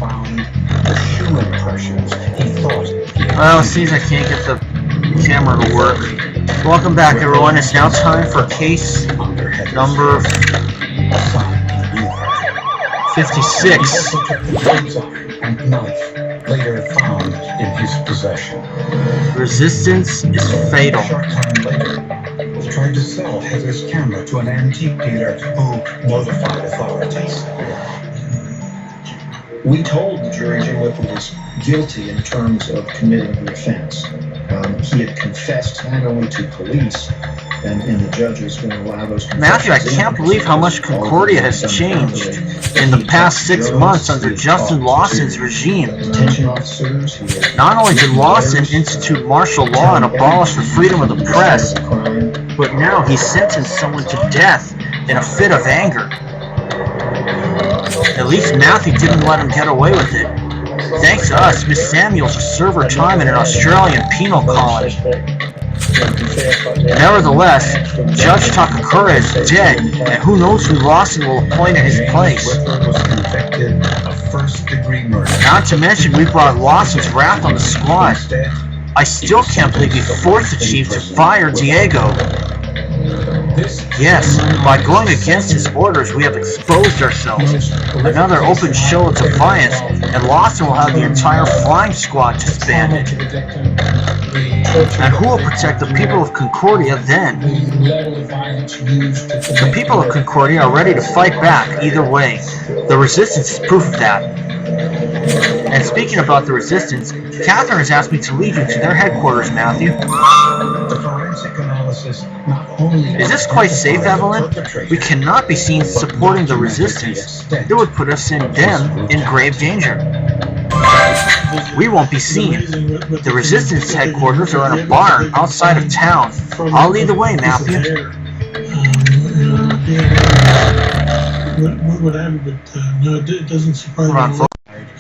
found the shoe impressions he thought he had. Well, it seems I can't get the camera to work. Welcome back, everyone. It's now time for case number 56. He also took the bullseye and knife later found in his possession. Resistance is fatal. A short time later, he tried to sell Heather's camera to an antique dealer who notified authorities. We told the jury Jim Whipple was guilty in terms of committing the offense. He had confessed not only to police, and the judge was going to allow those confessions. Matthew, I can't believe how much Concordia has changed in the past 6 months under Justin Lawson's regime. Detention officers. Not only did Lawson institute martial law and abolish the freedom of the press, but now he sentenced someone to death in a fit of anger. At least Matthew didn't let him get away with it. Thanks to us, Miss Samuels will serve her time in an Australian penal colony. Nevertheless, Judge Takakura is dead, and who knows who Lawson will appoint in his place. Not to mention, we brought Lawson's wrath on the squad. I still can't believe he forced the chief to fire Diego. Yes, by going against his orders, we have exposed ourselves. Another open show of defiance, and Lawson will have the entire flying squad disbanded. And who will protect the people of Concordia then? The people of Concordia are ready to fight back either way. The resistance is proof of that. And speaking about the resistance, Catherine has asked me to lead you to their headquarters, Matthew. Is this quite safe, Evelyn? We cannot be seen supporting the resistance. It would put us and them in grave danger. We won't be seen. The resistance headquarters are in a barn outside of town. I'll lead the way, Matthew. No, it doesn't surprise me.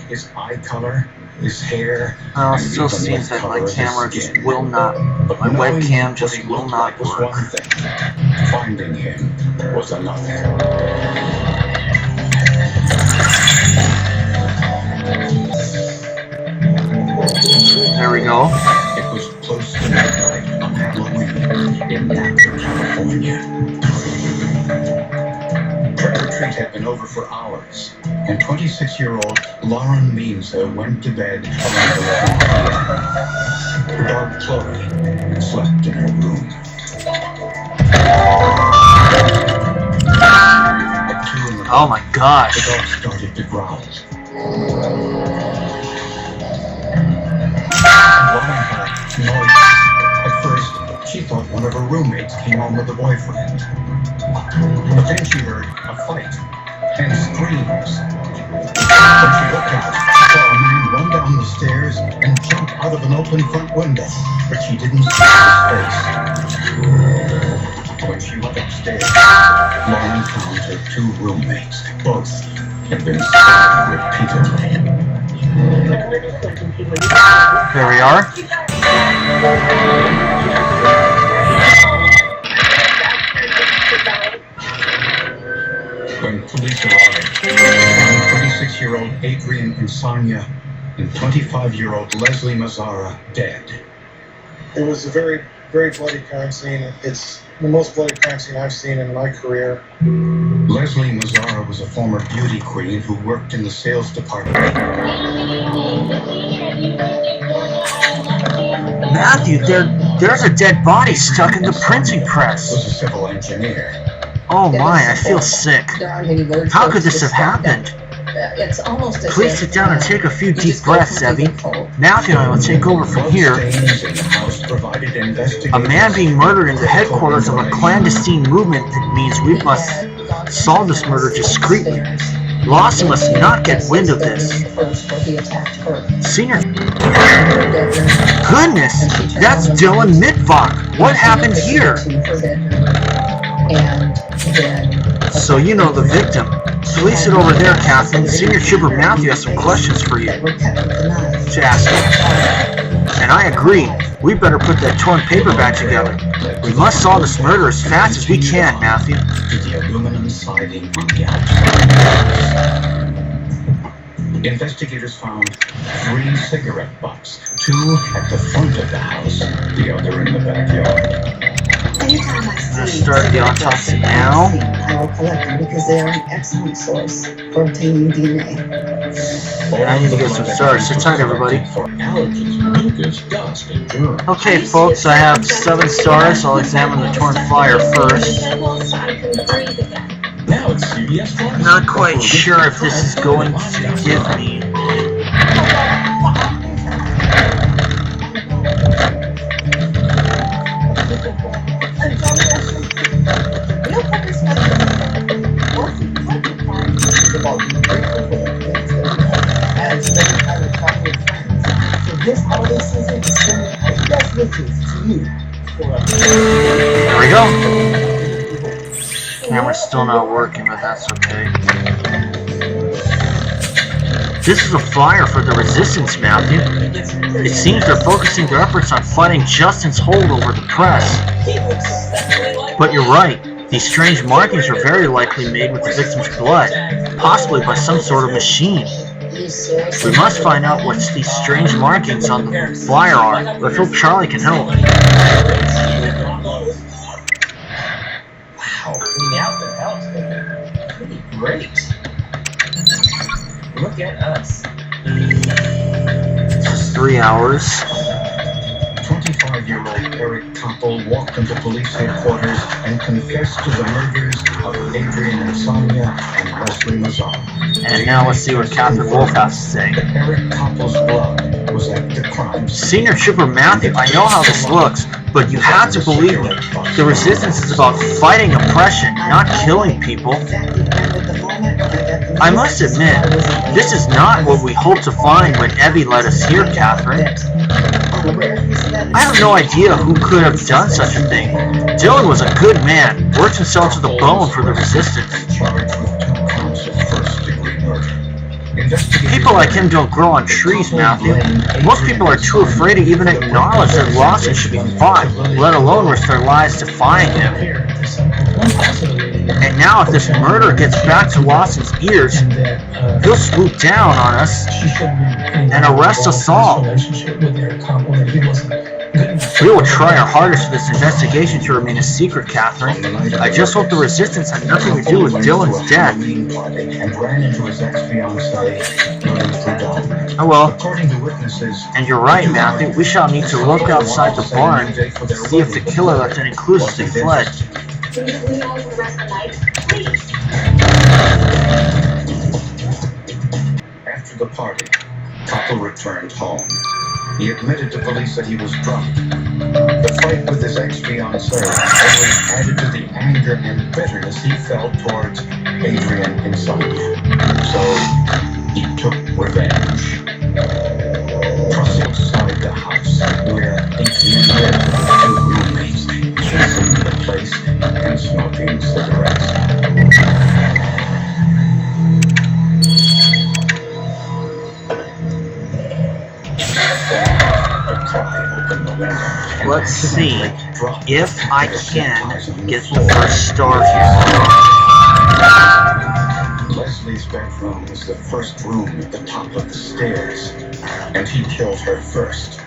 His eye color, his hair. Well, it still seems that my camera just will not, my webcam just will not work. Finding him was another. There we go. It was close to midnight on Halloween in Napa, California. Trick or treat had been over for hours, and 26-year-old Lauren Meanza went to bed around 11 p.m. Her dog Chloe slept in her room. At 2 in the morning, Oh my gosh. the dog started to growl. Lauren heard noise. At first, she thought one of her roommates came home with a boyfriend. But then she heard a fight and screams. When she looked out, she saw a man run down the stairs and jump out of an open front window, but she didn't see his face. When she went upstairs, Lauren found her 2 roommates. Both had been stabbed repeatedly. There we are. When police arrived, they found 36-year-old Adrian Insania and 25-year-old Leslie Mazzara dead. It was a very, very bloody crime scene. It's the most bloody crime scene I've seen in my career. Leslie Mazzara was a former beauty queen who worked in the sales department. Matthew, there's a dead body stuck in the printing press. Was a civil engineer. Oh my, I feel sick. How could this have happened? It's almost as Please if, sit down and take a few you deep just go breaths, Evie. completely cold. Matthew and I will take over from here. Bloodstains in the house provided investigators. A man being murdered in the headquarters of a clandestine movement means we must solve this murder discreetly. Lawson must not get wind of this. Senior. Goodness, that's Dylan Mitvok. What happened here? So you know the victim. Place it over there, Catherine. Senior Trooper Matthew has some questions for you to ask you. And I agree. We better put that torn paper back together. We must solve this murder as fast as we can, Matthew. To the aluminum siding on the outside. Investigators found 3 cigarette butts, 2 at the front of the house, the other in the backyard. Anytime I Let's see start the autopsy now. I will collect them because they are an excellent source for obtaining DNA. I need to get some stars. Sit tight, everybody. For allergens, mucus, dust, and germs. Okay, folks, I have 7 stars. I'll examine the torn flyer first. Now it's CBS Plus. Not quite sure if this is going to give me. There we go. Camera's still not working, but that's okay. This is a flyer for the resistance, Matthew. It seems they're focusing their efforts on fighting Justin's hold over the press. But you're right. These strange markings are very likely made with the victim's blood, possibly by some sort of machine. We must find out what these strange markings on the flyer are, but I hope Charlie can help. Wow, clean out the house, pretty great. Look at us. This is 3 hours. 25-year-old Eric Koppel walked into police headquarters and confessed to the murders of Adrian Insomnia and Leslie Mazar. And now let's see what Catherine Wolf has to say. Eric Koppel's blood was at the crime scene. Senior Trooper Matthew, I know how this looks, but you have to believe me. The resistance is about fighting oppression, not killing people. I must admit, this is not what we hoped to find when Evie led us here, Catherine. I have no idea who could have done such a thing. Dylan was a good man, worked himself to the bone for the resistance. Charged with 2 counts of first-degree murder. People like him don't grow on trees, Matthew. Most people are too afraid to even acknowledge that Lawson should be fought, let alone risk their lives defying him. And now if this murder gets back to Lawson's ears, he'll swoop down on us and arrest us all. We will try our hardest for this investigation to remain a secret, Catherine. I just hope the resistance had nothing to do with Dylan's death. Oh well. And you're right, Matthew. We shall need to look outside the barn to see if the killer left any clues as they fled. After the party, Koppel returned home. He admitted to police that he was drunk. The fight with his ex-fiancée only added to the anger and bitterness he felt towards Adrian Insomnia. So, he took revenge. Crossing outside the house, where Adrian lived with 2 roommates, chasing the place and smoking cigarettes. Let's see if I can get the first star here. Leslie's bedroom was the first room at the top of the stairs, and he killed her first.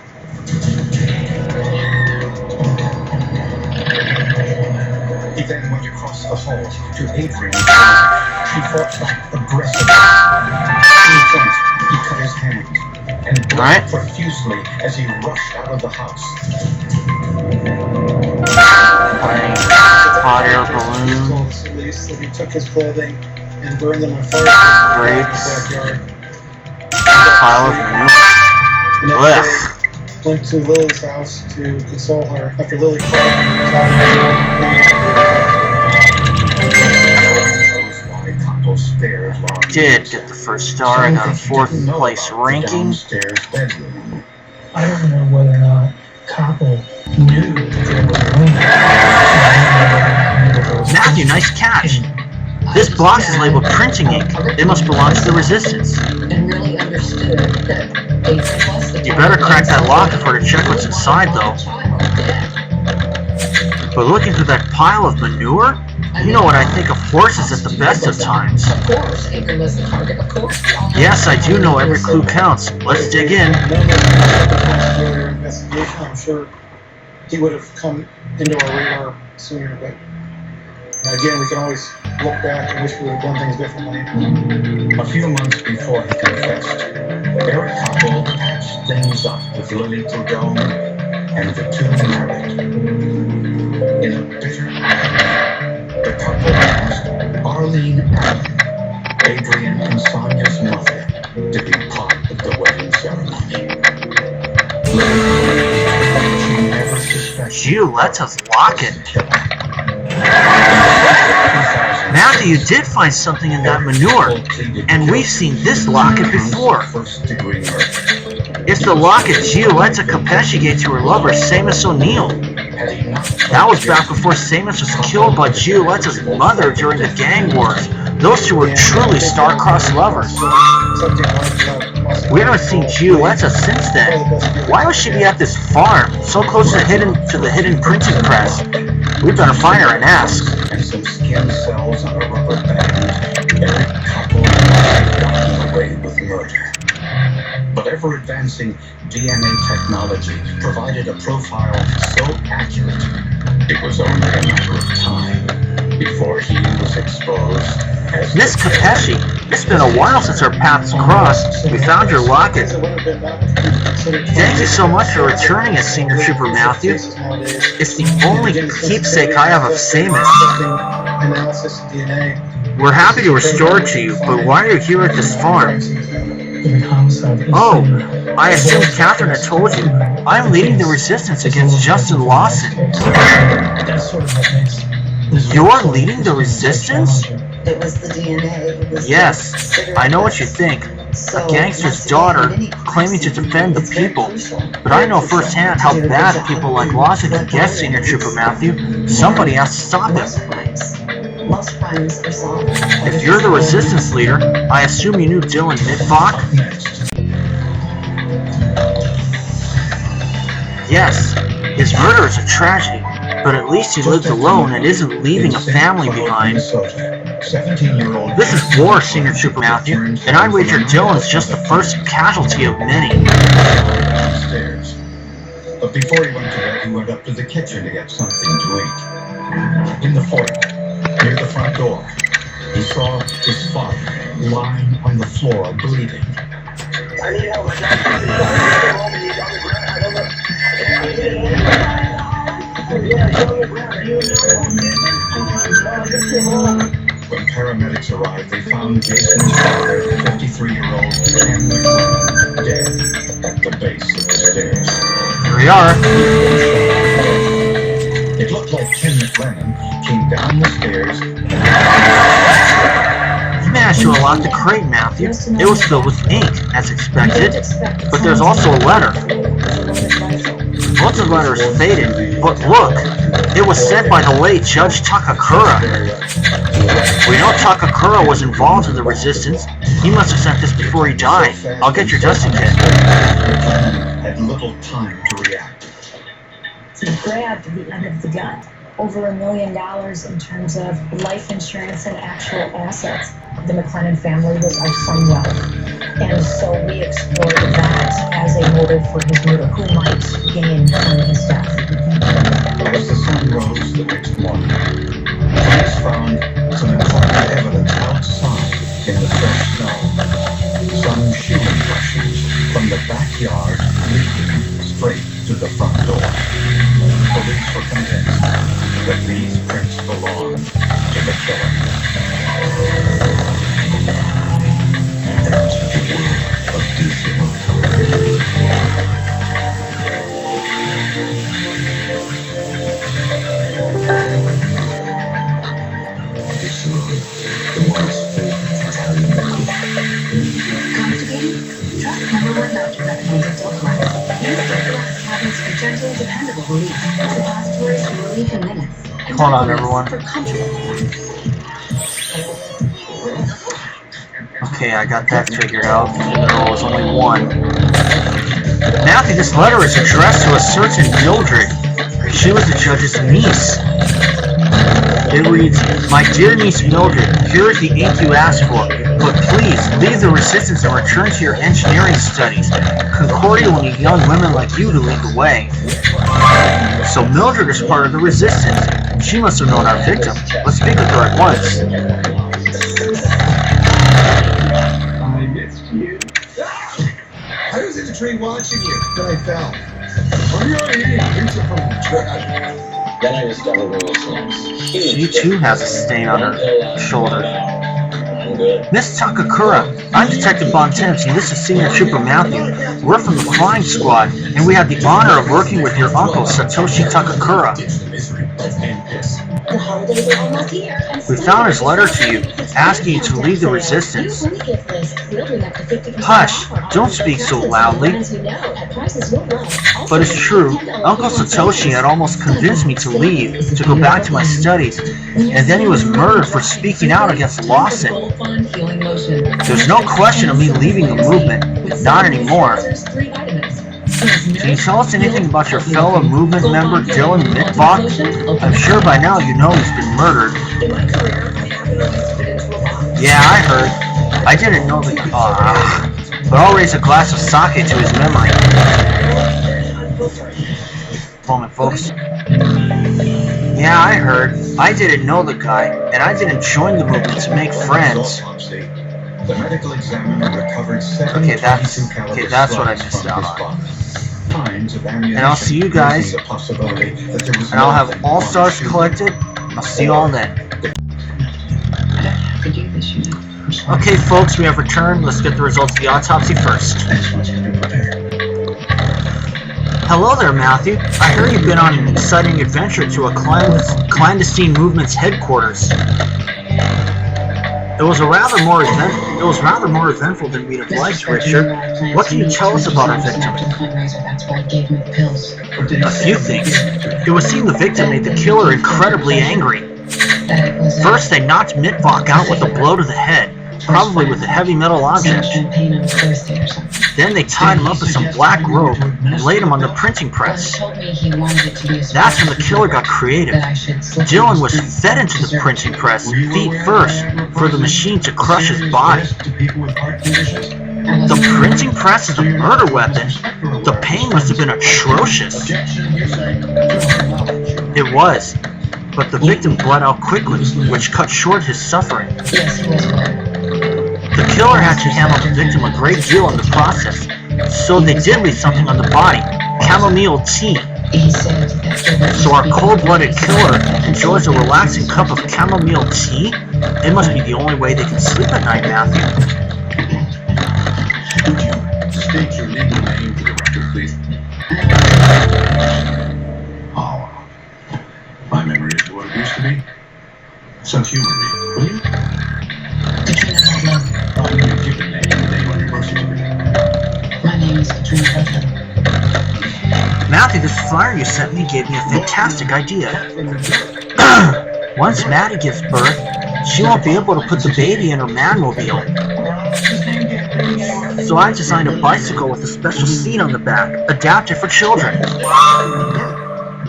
He then went across the hall to Adrian's room. She fought back aggressively. In front, he cut his hand and bled profusely as he rushed out of the house. Hot air balloon. He told the police that he took his clothing and burned them on fire in Grapes. the backyard. Pile of manure. Blech. Went to Lily's house to console her after Lily cried. Did get the first star. I got a 4th place ranking. I don't know whether or not Koppel knew that there was room. Matthew, nice catch. This box is labeled printing ink. It must belong to the resistance. And really understood that Adrian was the You better crack that lock if we're to check what's inside, though. child dead. But looking through that pile of manure? You know what I think of horses at the best of times. Of course, Avery was the target. Of course. Yes, I do know every clue counts. Let's dig in. Earlier investigation, I'm sure he would have come into our radar sooner, but again, we can always look back and wish we would have done things differently. A few months before he confessed, Eric Koppel patched things up with Lily Prudhomme, and the two married. In a bitter moment, the couple asked Arlene Allen, Adrian and Sonia's mother, to be part of the wedding ceremony. She never suspected Gioletta's locket. killer. Matthew, you did find something in that manure, and we've seen this locket before. First-degree murder. It's the locket Gioletta Capesci gave to her lover, Seamus O'Neill. That was back before Seamus was killed by Gioletta's mother during the gang wars. Those two were truly star-crossed lovers. We haven't seen Gioletta since then. Why would she be at this farm, so close to the hidden printing press? We better find her and ask. And some skin cells on a rubber band. Eric Koppel had gotten away with murder. But ever-advancing DNA technology provided a profile so accurate, it was only a matter of time before he was exposed as Miss Capesci, it's been a while since our paths crossed. We found your locket. Thank you so much for returning it, Senior Trooper Matthew. It's the only keepsake I have of Seamus. We're happy to restore it to you, but why are you here at this farm? Oh, I assume Catherine had told you. I'm leading the resistance against Justin Lawson. You're leading the resistance? It was the DNA. It was Yes, I know what you think. A gangster's daughter claiming to defend the people. But I know firsthand how bad people like Lawson can get, Senior Trooper Matthew. Somebody has to stop him. Most crimes are solved. If you're the resistance leader, I assume you knew Dylan Midbach? Yes, his murder is a tragedy, but at least he lives alone and isn't leaving a family behind. This is war, Senior Trooper Matthew, and I wager Dylan's just the first casualty of many. But before he went to bed, he went up to the kitchen to get something to eat. In the foyer, near the front door, he saw his father lying on the floor, bleeding. When paramedics arrived, they found Jason's father, 53-year-old Ken McLean, dead at the base of the stairs. Here we are. It looked like Ken McLean came down the stairs. You managed to unlock the crate, Matthew. It was filled with ink, as expected, but there's also a letter. Most of the letter is faded, but look, it was sent by the late Judge Takakura. We know Takakura was involved in the resistance. He must have sent this before he died. I'll get your dusting kit. Had little time to react. He grabbed the end of the gun. Over $1 million in terms of life insurance and actual assets. The McLennan family was our son's wealth. And so we explored that as a motive for his murder. Who might gain from his death? As the sun rose the next morning, police found some important evidence outside in the fresh snow. Some shoe impressions from the backyard leading straight to the front door. Police were convinced that these prints belonged to the killer. That's the world of DC. Hold on, everyone. Okay, I got that figured out. There was only one. Matthew, this letter is addressed to a certain Mildred. She was the judge's niece. It reads, "My dear niece Mildred, here is the ink you asked for, but please leave the resistance and return to your engineering studies. Concordia will need young women like you to lead the way." So Mildred is part of the resistance. She must have known our victim. Let's speak with her at once. I missed you. I was in the tree watching you, then I fell. I'm already eating pizza from the trash. Then I discovered there was some huge. She too has a stain on her shoulder. I'm good. Miss Takakura, I'm Detective Bontemps, and this is Senior Trooper Matthew. We're from the Flying Squad, and we had the honor of working with your uncle, Satoshi Takakura. The holidays are almost here. We found his letter to you, asking you to leave the resistance. Hush, don't speak so loudly. But it's true, Uncle Satoshi had almost convinced me to leave, to go back to my studies, and then he was murdered for speaking out against Lawson. There's no question of me leaving the movement, not anymore. Can you tell us anything about your fellow movement member, Dylan Mitvok? I'm sure by now you know he's been murdered. Yeah, I heard. I didn't know the... but I'll raise a glass of sake to his memory. Moment, folks. Yeah, I heard. I didn't know the guy, and I didn't join the movement to make friends. The medical examiner recovered 7 Okay, that's what I missed out on. And I'll see you guys, and I'll have all stars collected. I'll see you all then. Okay, folks, we have returned. Let's get the results of the autopsy first. Hello there, Matthew. I heard you've been on an exciting adventure to a clandestine movement's headquarters. It was rather more eventful than we'd have liked, Richard. What can you tell us about our victim? A few things. It would seem the victim made the killer incredibly angry. First, they knocked Mitvok out with a blow to the head, probably with a heavy metal object. Then they tied him up with some black rope and laid him on the printing press. That's when the killer got creative. Dylan was fed into the printing press, feet first, for the machine to crush his body. The printing press is a murder weapon. The pain must have been atrocious. It was, but the victim bled out quickly, which cut short his suffering. The killer had to handle the victim a great deal in the process, so they did leave something on the body, chamomile tea. So our cold-blooded killer enjoys a relaxing cup of chamomile tea? It must be the only way they can sleep at night, Matthew. Could you state your legal name for the record, please? Oh, my memory isn't what it used to be. So humor me, will you? I'll give you a given name and name on your birth certificate. My name is Katrina Butler. Matthew, this flyer you sent me gave me a fantastic idea. Once Maddie gives birth, she won't be able to put the baby in her manmobile. So I designed a bicycle with a special seat on the back, adapted for children.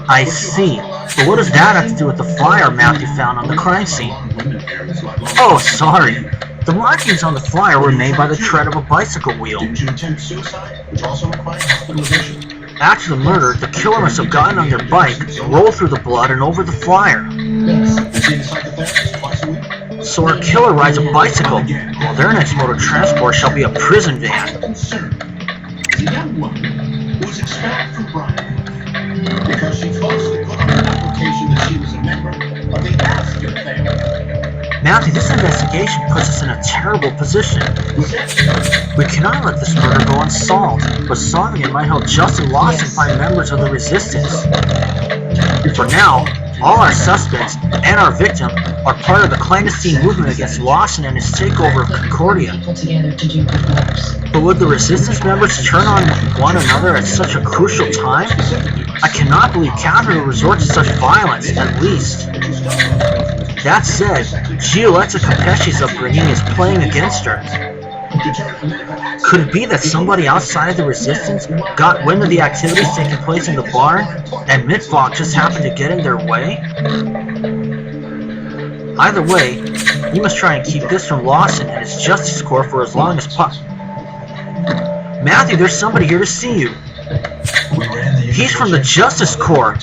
I see. But what does that have to do with the flyer Matthew found on the crime scene? Oh, sorry. The markings on the flyer were made by the tread of a bicycle wheel. Didn't you attempt suicide, which also required hospitalization? After the murder, the killer must have gotten on their bike, rolled through the blood, and over the flyer. Yes. And seeing a psychotherapist twice a week? So our killer rides a bicycle, while their next mode of transport shall be a prison van. Concern is a young woman who was expelled from Brian because she falsely put on an application that she was a member of the Astor family. Matthew, this investigation puts us in a terrible position. We cannot let this murder go unsolved, but solving it might help Justin Lawson find members of the resistance. For now, all our suspects and our victim are part of the clandestine movement against Lawson and his takeover of Concordia. But would the resistance members turn on one another at such a crucial time? I cannot believe Catherine would resort to such violence, at least. That said, Gioletta Capesci's upbringing is playing against her. Could it be that somebody outside of the resistance got wind of the activities taking place in the barn, and Mitvok just happened to get in their way? Either way, you must try and keep this from Lawson and his Justice Corps for as long as possible. Matthew, there's somebody here to see you. He's from the Justice Corps.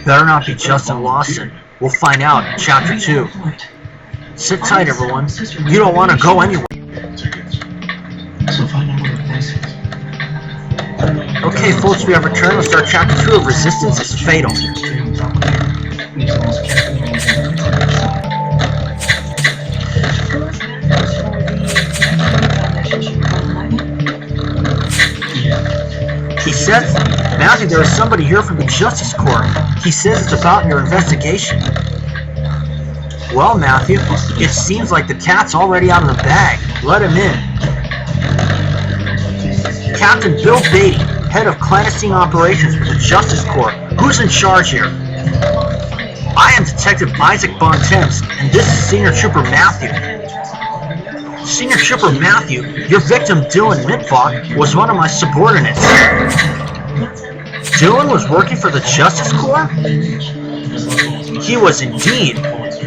Better not be Justin Lawson. We'll find out in Chapter 2. Sit tight, everyone. You don't want to go anywhere. So find out where the place is. Okay, folks, we have returned. Let's start Chapter 2 of Resistance is Fatal. He says, Matthew, there is somebody here from the Justice Corps. He says it's about your investigation. Well, Matthew, it seems like the cat's already out of the bag. Let him in. Captain Bill Beatty, head of clandestine operations for the Justice Corps. Who's in charge here? I am Detective Isaac Bontemps, and this is Senior Trooper Matthew. Senior Trooper Matthew, your victim Dylan Mitvok was one of my subordinates. Dylan was working for the Justice Corps? He was indeed.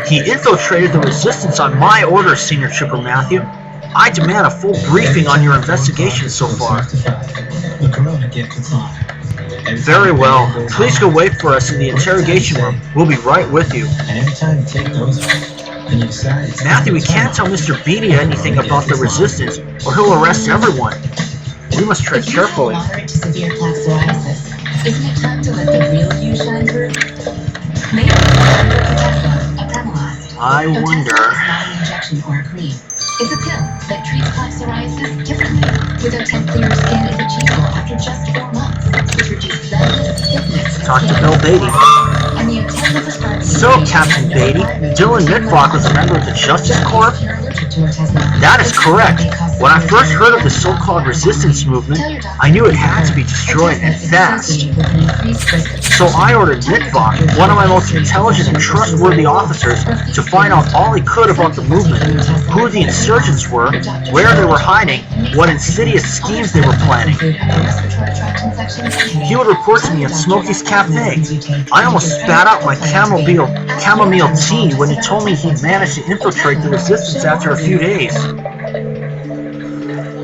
He infiltrated the Resistance on my orders, Senior Trooper Matthew. I demand a full briefing on your investigation so far. Very well. Please go wait for us in the interrogation room. We'll be right with you. Matthew, we can't tell Mr. Beatty anything about the Resistance, or he'll arrest everyone. We must tread carefully. Moderate to severe plaque psoriasis. Isn't it time to let the real you shine through? Maybe a Premolast. I wonder. It's not an injection or a cream. It's a pill that treats plaque psoriasis differently. With a 10 clear skin is achievable after just 4 months, which reduces redness, stiffness, and Talk to skin Bill Beatty. And the intent of prescribing So, Captain Beatty, Dylan Mitvok was a member of the Justice Corps? That is correct. When I first heard of the so-called resistance movement, I knew it had to be destroyed and fast. So I ordered Mitvok, one of my most intelligent and trustworthy officers, to find out all he could about the movement, who the insurgents were, where they were hiding, what insidious schemes they were planning. He would report to me at Smokey's Cafe. I almost spat out my chamomile tea when he told me he'd managed to infiltrate the resistance after a few days.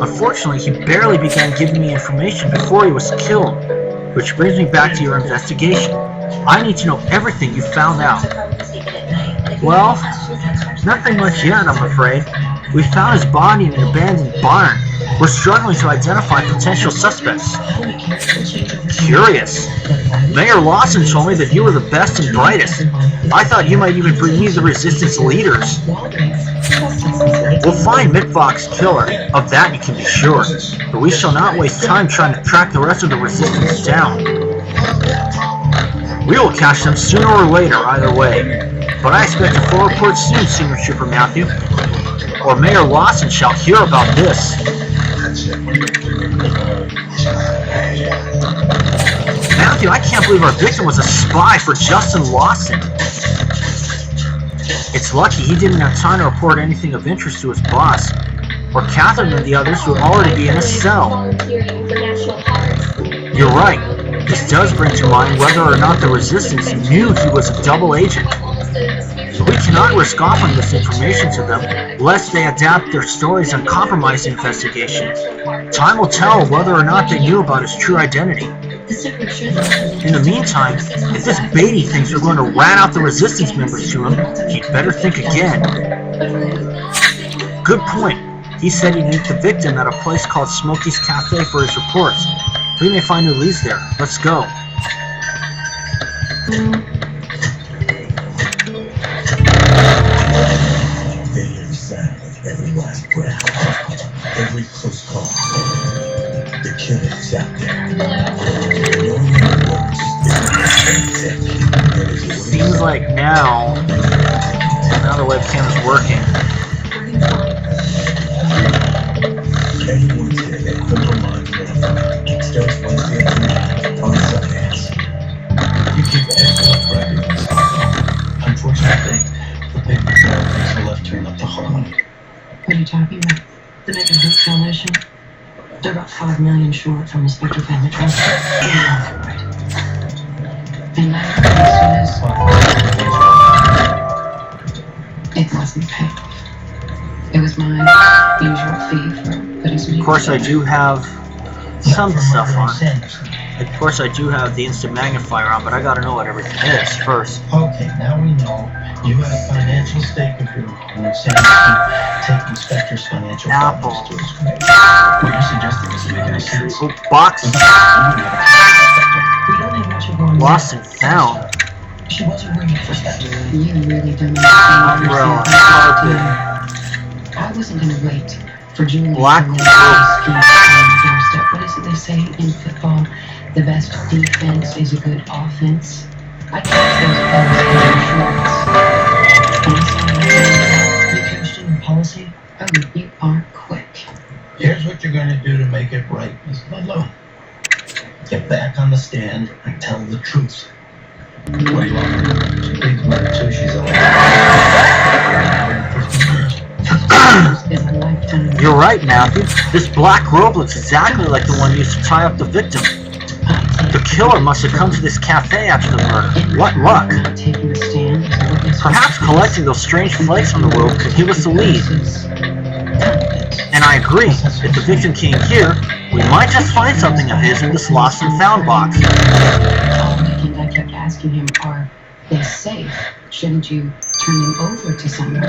Unfortunately, he barely began giving me information before he was killed, which brings me back to your investigation. I need to know everything you found out. Well, nothing much yet, I'm afraid. We found his body in an abandoned barn. We're struggling to identify potential suspects. Curious. Mayor Lawson told me that you were the best and brightest. I thought you might even bring me the Resistance leaders. We'll find Mitvok's killer, of that you can be sure. But we shall not waste time trying to track the rest of the Resistance down. We will catch them sooner or later, either way. But I expect a full report soon, Senior Trooper Matthew. Or Mayor Lawson shall hear about this. Matthew, I can't believe our victim was a spy for Justin Lawson. It's lucky he didn't have time to report anything of interest to his boss, or Catherine and the others would already be in a cell. You're right. This does bring to mind whether or not the Resistance knew he was a double agent. We cannot risk offering this information to them, lest they adapt their stories and compromise the investigation. Time will tell whether or not they knew about his true identity. In the meantime, if this Beatty thinks we're going to rat out the Resistance members to him, he'd better think again. Good point. He said he'd meet the victim at a place called Smokey's Cafe for his reports. We may find who leads there. Let's go. They hear the sound of every last breath, every close call. The killer is out there. Knowing your works is Seems like now the webcam is working. Everyone's here at Criminal Minds Marathon. Starts Wednesday at 3 on Sundance. You keep excellent records. Unfortunately, the paper trail takes a left turn up to Harmony. What are you talking about? The Maker Hooks Foundation? They're about $5 million short from the Spectre Family Trust. Yeah, right. And my question is, wasn't paid. It was my usual fee for putting some. Of course, I do have some stuff on. Of course, I do have the instant magnifier on, but I gotta know what everything is first. Okay, now we know you had a financial stake of your own in saying to take Inspector's financial problems to his committee. What you're suggesting doesn't make any sense. Oh, box. We don't have much of one. Lost and found. She wasn't ready for that. You really don't understand. Umbrella. Carpet. I wasn't gonna wait for Julie Black to rope. lay his feet on the doorstep. What is it they say in football? The best defense is a good offense. I kept those players in insurance. And I saw that you coached in your policy. Oh, you are quick. Here's what you're going to do to make it right, Miss Ludlow. Get back on the stand and tell the truth. What do you want her to do? She pleads murder too. She's alive. Is a lifetime. You're right, Matthew. This black robe looks exactly like the one used to tie up the victim. The killer must have come to this cafe after the murder. What luck! Not taking a stand as a witness. Perhaps collecting those strange flakes on the robe could give us the lead. And I agree, if the victim came here, we might just find something of his in this lost and found box. All weekend I kept asking him, are they safe? Shouldn't you turn them over to someone?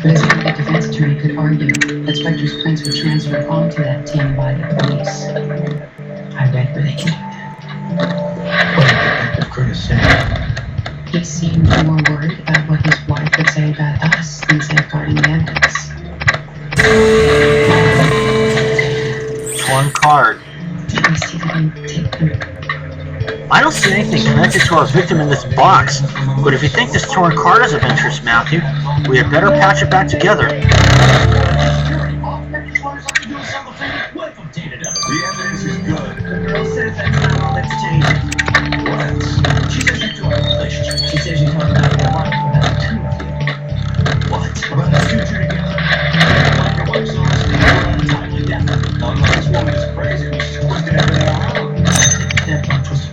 But as a defense attorney could argue that Spector's prints were transferred onto that tin by the police. I read where they connected. What did Detective Curtis say? He seemed more worried about what his wife would say about us than safeguarding the evidence. One card. At least he didn't take them. I don't see anything connected to our victim in this box, but if you think this torn card is of interest, Matthew, we had better patch it back together. The evidence is good. The girl says that's not all that's changing. What? She says you two have a relationship. She says you talk about your wife about the two of you. What? About the future together? Like your wife's honest and you're untimely death. Not like this woman is crazy. She's twisted everything around. That's not twisted.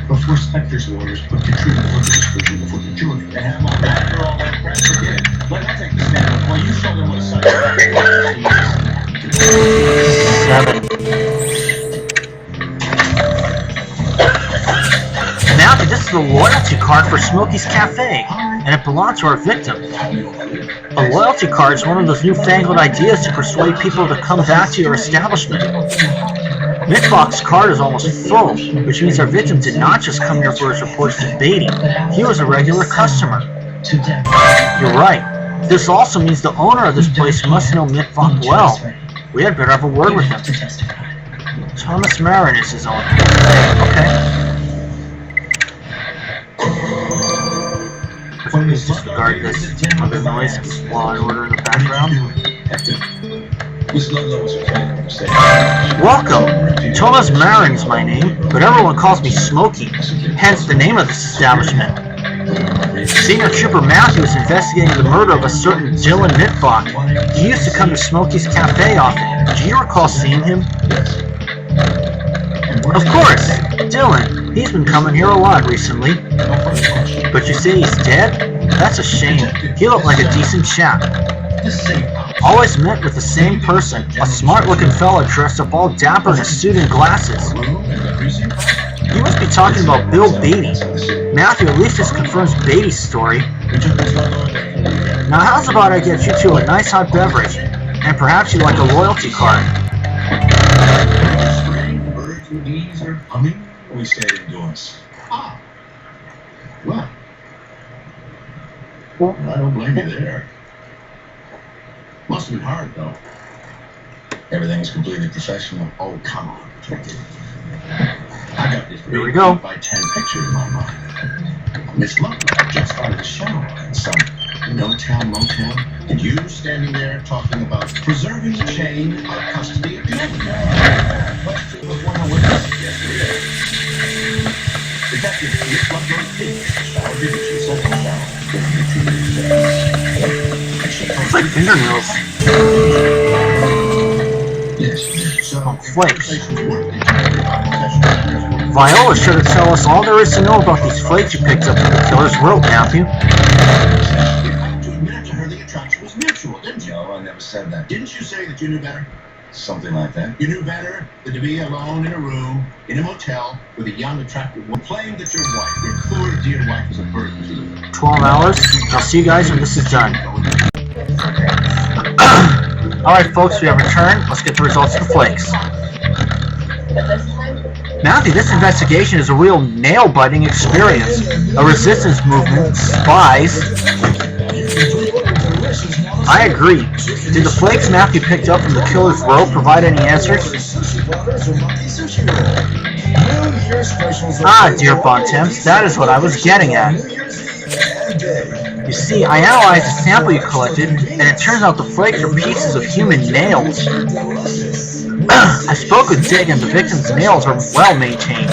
Before Spector's lawyers put Katrina for the description before the jury, they have my back for all that press. Forget it. Let her take the stand before you show them what a psychopath is. 7. Matthew, this is the loyalty card for Smokey's Cafe, and it belonged to our victim. A loyalty card is one of those newfangled ideas to persuade people to come back to your establishment. Mittwoch's card is almost full, which means our victim did not just come here for his reports to Beatty. He was a regular customer. You're right. This also means the owner of this place must know Mittwoch well. We had better have a word with him. Thomas Marin is his owner. Okay. Please disregard this other noise while I order in the background. Miss Ludlow was okay. Welcome! Thomas Marin is my name, but everyone calls me Smokey, hence the name of this establishment. Senior Trooper Matthew is investigating the murder of a certain Dylan Mittwoch. He used to come to Smokey's Cafe often. Do you recall seeing him? Of course! Dylan. He's been coming here a lot recently. But you say he's dead? That's a shame. He looked like a decent chap. Always met with the same person, a smart-looking fella dressed up all dapper in a suit and glasses. You must be talking about Bill Beatty. Matthew, at least this confirms Beatty's story. Now how's about I get you two a nice hot beverage, and perhaps you like a loyalty card. Birds and bees are humming. We stayed indoors. Ah. Well. I don't blame you there. Must have been hard, though. Everything is completely professional. Oh, come on. I got this Here we go. 8x10 picture in my mind. Miss Ludlow just started a shower in some no-town motel, and you standing there talking about preserving the chain of custody of the question was one of witness. Yes, it is. Detective, Miss Ludlow did shower, didn't she? Second shower. It's like fingernails. Yes, so flakes. Infiltration's work determined by the Viola should have tell us all there is to know about these flakes you picked up from the killer's rope, Matthew. You had to admit to her the attraction was mutual, didn't you? No, I never said that. Didn't you say that you knew better? Something like that. You knew better than to be alone in a room, in a motel, with a young, attractive woman, claiming that your wife, your poor, dear wife, was a burden to you. 12 hours. I'll see you guys when this is done. Alright folks, we have returned. Let's get the results of the flakes. Matthew, this investigation is a real nail-biting experience. A resistance movement, spies. I agree. Did the flakes Matthew picked up from the killer's rope provide any answers? Ah, dear Bontemps, that is what I was getting at. You see, I analyzed the sample you collected, and it turns out the flakes are pieces of human nails. I spoke with Dig, and the victim's nails are well maintained.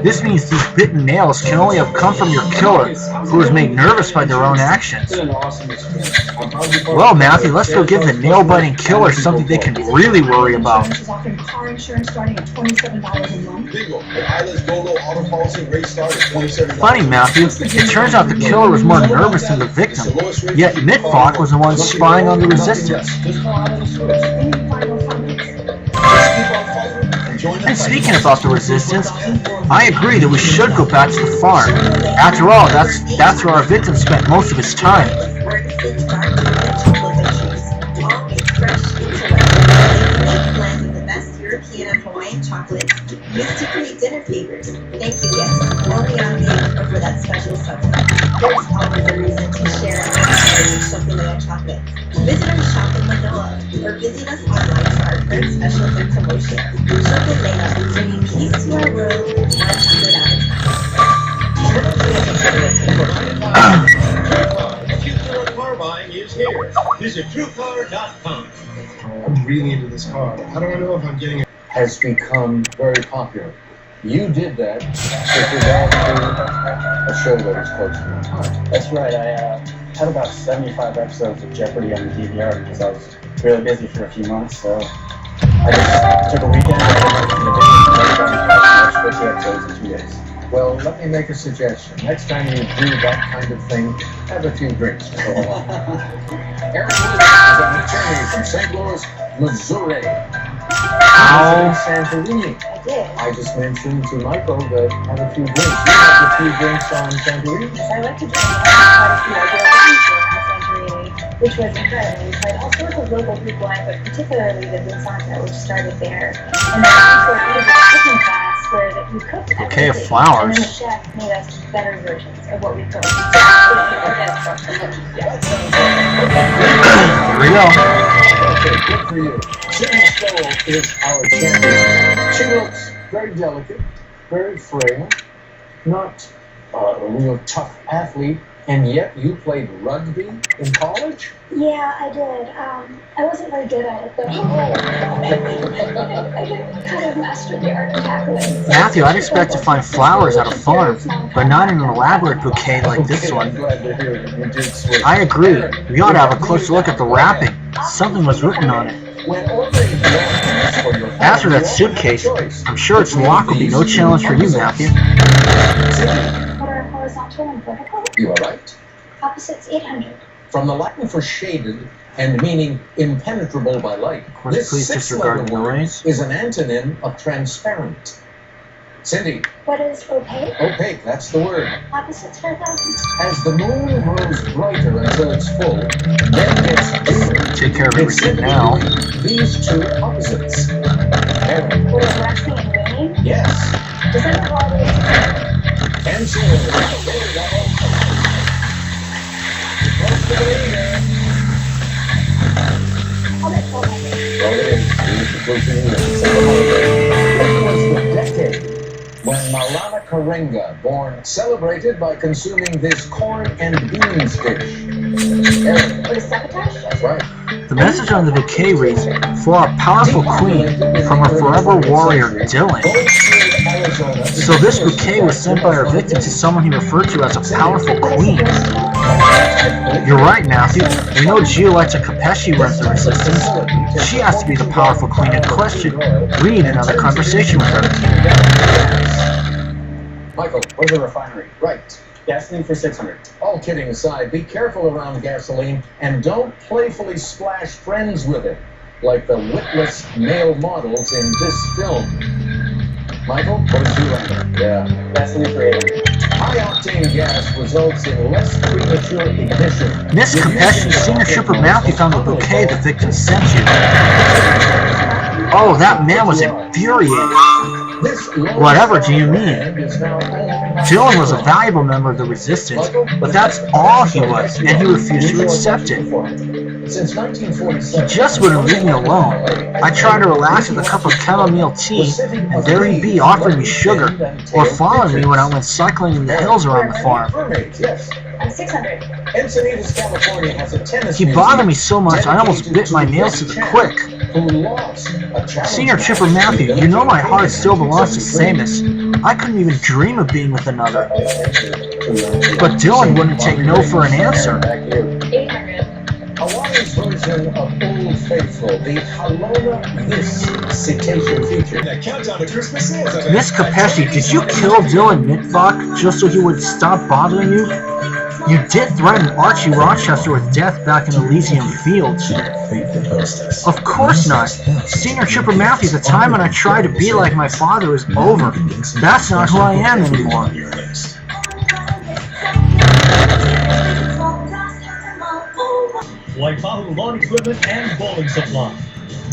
This means these bitten nails can only have come from your killer, who was made nervous by their own actions. Well, Matthew, let's go give the nail-biting killer something they can really worry about. Car insurance starting at $27 a month. Funny, Matthew, it turns out the killer was more nervous than the victim, yet Mitfok was the one spying on the resistance. And speaking about the resistance, I agree that we should go back to the farm. After all, that's where our victim spent most of his time. European and Hawaiian chocolates used to create dinner favors. Thank you, yes. Only on me or for that special supplement. There's always a reason to share our chocolate chocolate. Visit our shop in Manila or visit us online for our current specials and promotions. Chocolate, bringing peace to our world, one chocolate at a time. Future car buying is here. Visit TrueCar.com. I'm really into this car. How do I know if I'm getting it? Has become very popular. You did that with regard to a show that was close to my heart. That's right. I had about 75 episodes of Jeopardy on the DVR because I was really busy for a few months. So I just took a weekend and watched 50 episodes in 2 days. Well, let me make a suggestion. Next time you do that kind of thing, have a few drinks to go along. Aaron Williams is an attorney from St. Louis, Missouri. How? Santorini. I did. I just mentioned to Michael that have a few drinks. You have a few drinks on Santorini? Yes, I like to drink quite a few. I did a wine tour on Santorini, which was incredible. We tried all sorts of local Greek wine, but particularly the Vincanta, which started there. And then we toured into the cooking class where we cooked everything. Bouquet of flowers. And then the chef made us better versions of what we cooked. Here we go. Okay, good for you. Sydney Stoll is our champion. She looks very delicate, very frail, not a real tough athlete, and yet you played rugby in college? Yeah, I did. I wasn't very good at it, but I did kind of master the art of tackling. Matthew, I'd expect to find flowers at a farm, but not in an elaborate bouquet like this one. I'm glad to hear that you did switch. I agree. We ought to have a closer look at the wrapping. Something was written on it. When ordering drawings for your As for that family, suitcase, you have a choice. I'm sure its lock will be no challenge for you, Matthew. What are horizontal and vertical? You are right. Opposites 800. From the Latin for shaded and meaning impenetrable by light, Of course, this please disregard six-letter the word noise. is an antonym of transparent. Cindy, What is opaque? opaque, that's the word. Opposites 4000. As the moon grows brighter until it's full, then gets dimmer. Take care of It's everything simply now. between these two opposites. Aaron, What is waxing and waning? yes. Does that involve it? Answer. There you go. Close to the leader. Oh, that's all right. Well, it is. Here's the closing in. It was the decade when Malana Karenga, celebrated by consuming this corn and beans dish. Aaron, What is sabotage? that's right. The message on the bouquet reads, "For our powerful queen, from our forever warrior, Dylan." Both So this bouquet was sent by our victim to someone he referred to as a powerful queen. You're right, Matthew. We know Gioletta Capesci runs the resistance. She has to be the powerful queen in question. We need another conversation with her. Michael, where's the refinery? Right. Gasoline for 600. All kidding aside, be careful around gasoline and don't playfully splash friends with it, like the witless male models in this film. Michael, what is your number? Yeah, gasoline for 800. High-octane gas results in less premature ignition. Miss Capesci, Senior Trooper Matthew found the bouquet the victim sent you. Oh, that man was infuriated. Whatever do you mean? Dylan was a valuable member of the resistance, but that's all he was, and he refused to accept it. He just wouldn't leave me alone. I tried to relax with a cup of chamomile tea, and there he'd be offering me sugar, or following me when I went cycling in the hills around the farm. I'm 600. Encinitas, California has a tennis He bothered me so much I almost bit my nails to the quick. Senior Trooper Matthew, you know my heart still belongs to Samus. I couldn't even dream of being with another. But Dylan wouldn't take no for an answer. 800. Hawaii's version of Old Faithful, the Halona This cetacean feature. That countdown to Christmas is. Miss Capesci, did you kill Dylan Mitbach just so he would stop bothering you? You did threaten Archie Rochester with death back in Elysium Fields. Of course not. Senior Trooper Matthew, the time when I tried to be like my father is over. That's not who I am anymore. Waipahu Lawn Equipment and Bowling Supply.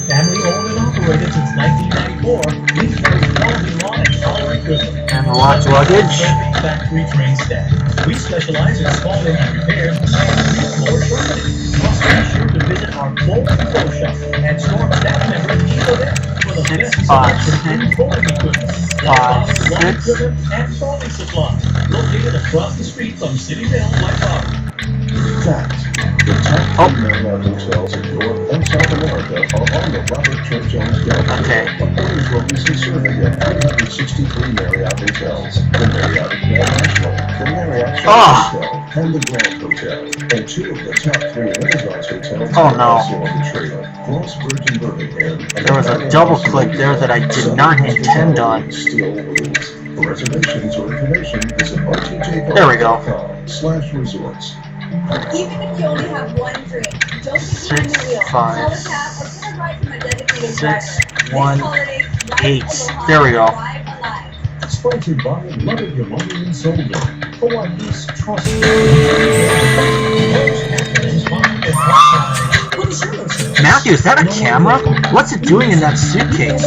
Family owned and operated since 1994, we carry quality lawn and collar equipment. And locked luggage. Factory trained staff. We specialize in small engine repairs and floor sharpening. Must be sure to visit our Bolt Pro Shop and store staff members Evo there for the best selection in bowling equipment. Lawn equipment and bowling supplies. Located across the street from City Mill, Waipahu. The top 3 Marriott hotels in North and South America are on the Robert Church Jones Gallery. Okay. According to a recent survey of 363 Marriott hotels, the Marriott International, the Marriott Hotel, and the Grand Hotel, and 2 of the top 3 Renaissance hotels are also on the trailer. Cross Virgin Birmingham. There was a double click there that I did not intend on. Still rules. For reservations or information, visit rtjgolf.com/resorts. Even if you only have one drink, don't be behind the wheel. Call a cab or get a ride from a designated driver. 6, 1, 8. There we go. Sponsored by Loving Your Money and Soldier, Hawaii's trusted. Matthew, is that a camera? What's it doing in that suitcase?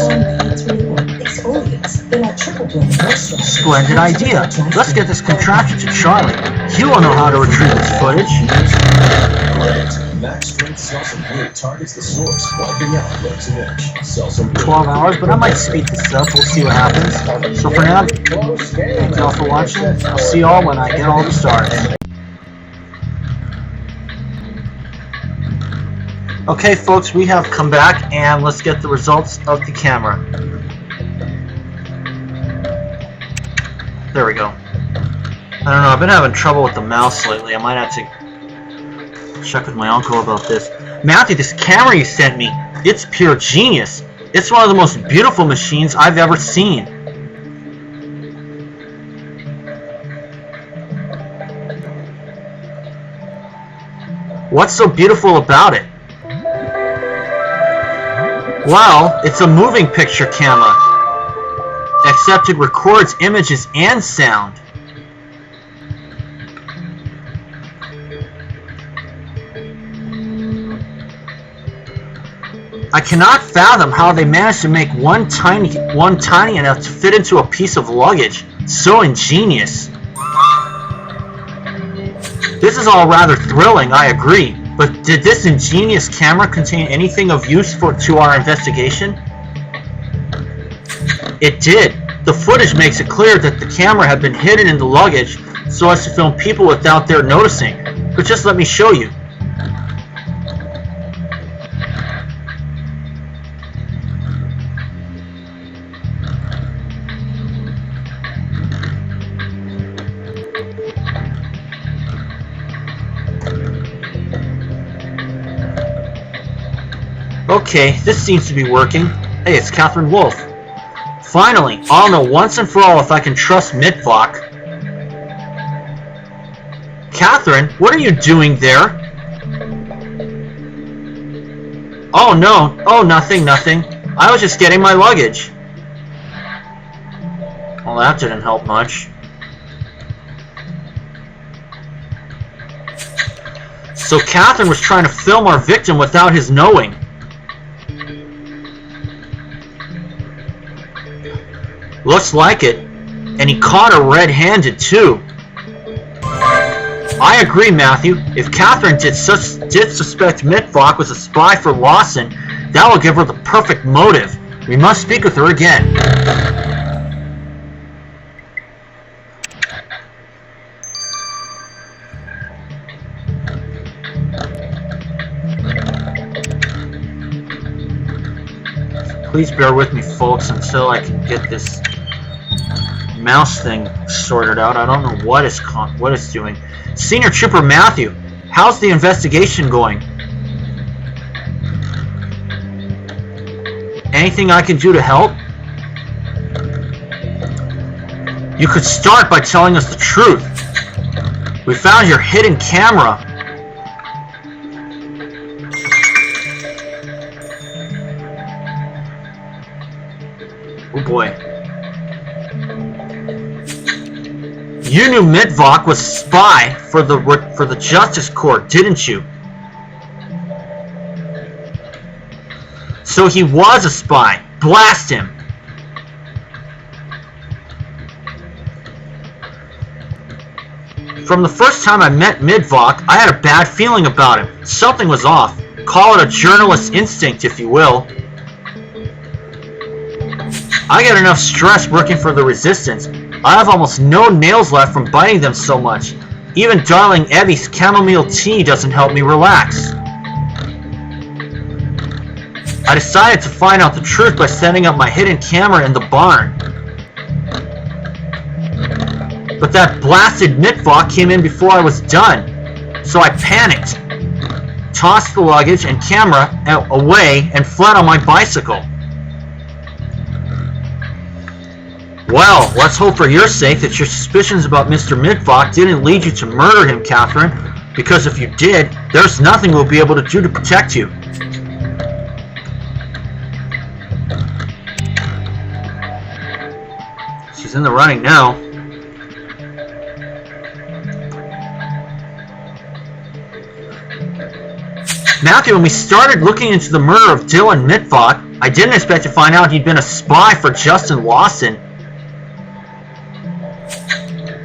Splendid idea. Let's get this contraption to Charlie. He will know how to retrieve this footage. Max Strength Salsa Blue targets the source, wiping out legs and edge. 12 hours, but I might speed this up. We'll see what happens. So for now, thank you all for watching. I'll see you all when I get all the stars. Okay, folks, we have come back, and let's get the results of the camera. There we go. I don't know, I've been having trouble with the mouse lately. I might have to check with my uncle about this. Matthew, this camera you sent me, it's pure genius. It's one of the most beautiful machines I've ever seen. What's so beautiful about it? Well, it's a moving picture camera, except it records images and sound. I cannot fathom how they managed to make one tiny enough to fit into a piece of luggage. So ingenious. This is all rather thrilling, I agree. But did this ingenious camera contain anything of use to our investigation? It did. The footage makes it clear that the camera had been hidden in the luggage so as to film people without their noticing. But just let me show you. Okay, this seems to be working. Hey, it's Catherine Wolf. Finally, I'll know once and for all if I can trust Mitvok. Catherine, what are you doing there? Oh no, oh nothing. I was just getting my luggage. Well, that didn't help much. So Catherine was trying to film our victim without his knowing. Looks like it. And he caught her red-handed too. I agree, Matthew. If Catherine did suspect Mitvok was a spy for Lawson, that will give her the perfect motive. We must speak with her again. Please bear with me, folks, until I can get this mouse thing sorted out. I don't know what it's doing. Senior Trooper Matthew, how's the investigation going? Anything I can do to help? You could start by telling us the truth. We found your hidden camera. Oh boy. You knew Mitvok was a spy for the Justice Court, didn't you? So he was a spy. Blast him. From the first time I met Mitvok, I had a bad feeling about him. Something was off. Call it a journalist's instinct, if you will. I get enough stress working for the Resistance. I have almost no nails left from biting them so much. Even darling Evie's chamomile tea doesn't help me relax. I decided to find out the truth by setting up my hidden camera in the barn. But that blasted Mitvok came in before I was done. So I panicked, tossed the luggage and camera away, and fled on my bicycle. Well, let's hope for your sake that your suspicions about Mr. Mitvok didn't lead you to murder him, Catherine, because if you did, there's nothing we'll be able to do to protect you. She's in the running now. Matthew, when we started looking into the murder of Dylan Mitvok, I didn't expect to find out he'd been a spy for Justin Lawson.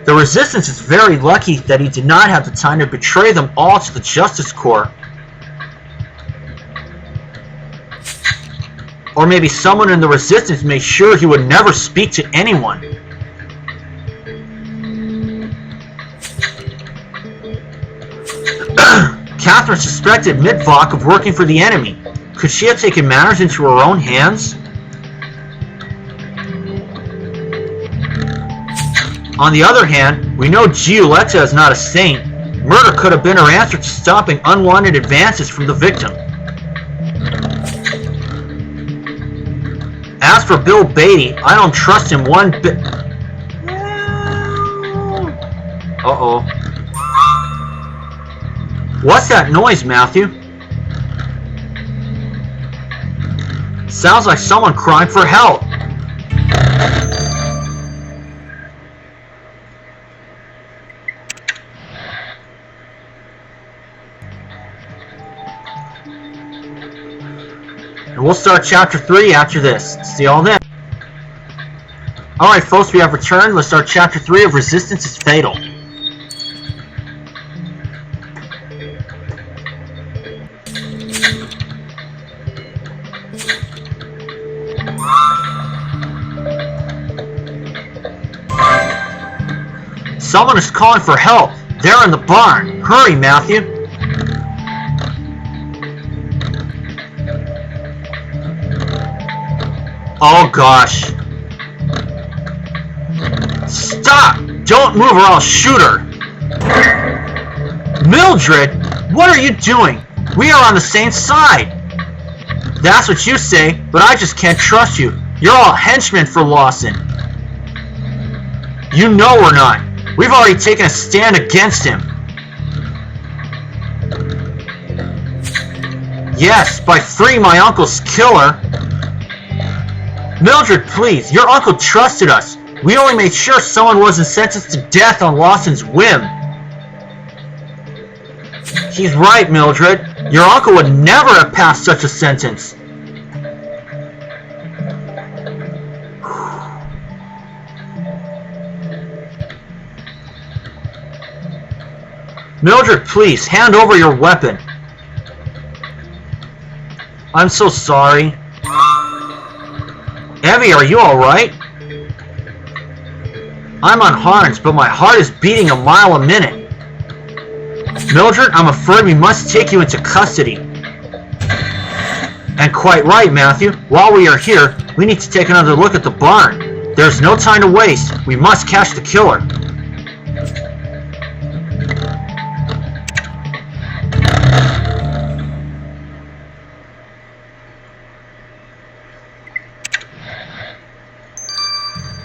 The Resistance is very lucky that he did not have the time to betray them all to the Justice Corps. Or maybe someone in the Resistance made sure he would never speak to anyone. Catherine suspected Mitvok of working for the enemy. Could she have taken matters into her own hands? On the other hand, we know Giulietta is not a saint. Murder could have been her answer to stopping unwanted advances from the victim. As for Bill Beatty, I don't trust him one bit. Uh-oh. What's that noise, Matthew? Sounds like someone crying for help. And we'll start Chapter 3 after this. See y'all then. Alright folks, we have returned. Let's start Chapter 3 of Resistance is Fatal. Someone is calling for help. They're in the barn. Hurry, Matthew. Oh gosh. Stop! Don't move or I'll shoot her. Mildred, what are you doing? We are on the same side. That's what you say, but I just can't trust you. You're all henchmen for Lawson. You know we're not. We've already taken a stand against him. Yes, by freeing my uncle's killer. Mildred, please, your uncle trusted us. We only made sure someone wasn't sentenced to death on Lawson's whim. He's right, Mildred. Your uncle would never have passed such a sentence. Mildred, please, hand over your weapon. I'm so sorry. Evie, are you alright? I'm unharmed, but my heart is beating a mile a minute. Mildred, I'm afraid we must take you into custody. And quite right, Matthew. While we are here, we need to take another look at the barn. There's no time to waste. We must catch the killer.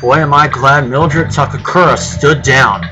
Boy, am I glad Mildred Takakura stood down.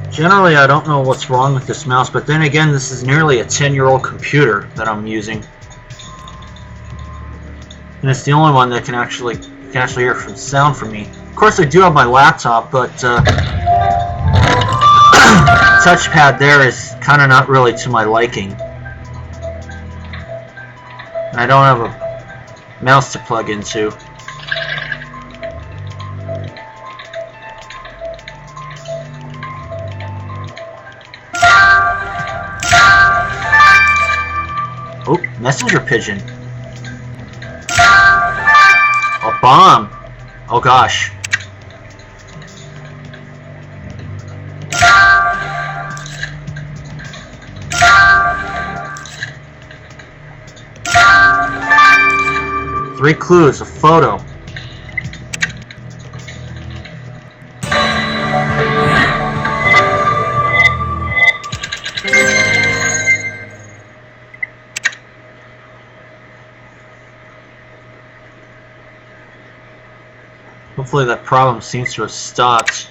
Generally, I don't know what's wrong with this mouse, but then again, this is nearly a 10-year-old computer that I'm using. And it's the only one that can actually hear from sound from me. Of course, I do have my laptop, but touchpad there is kind of not really to my liking. And I don't have a mouse to plug into. Oh, messenger pigeon. A bomb. Oh gosh. Three clues, a photo. Hopefully that problem seems to have stopped.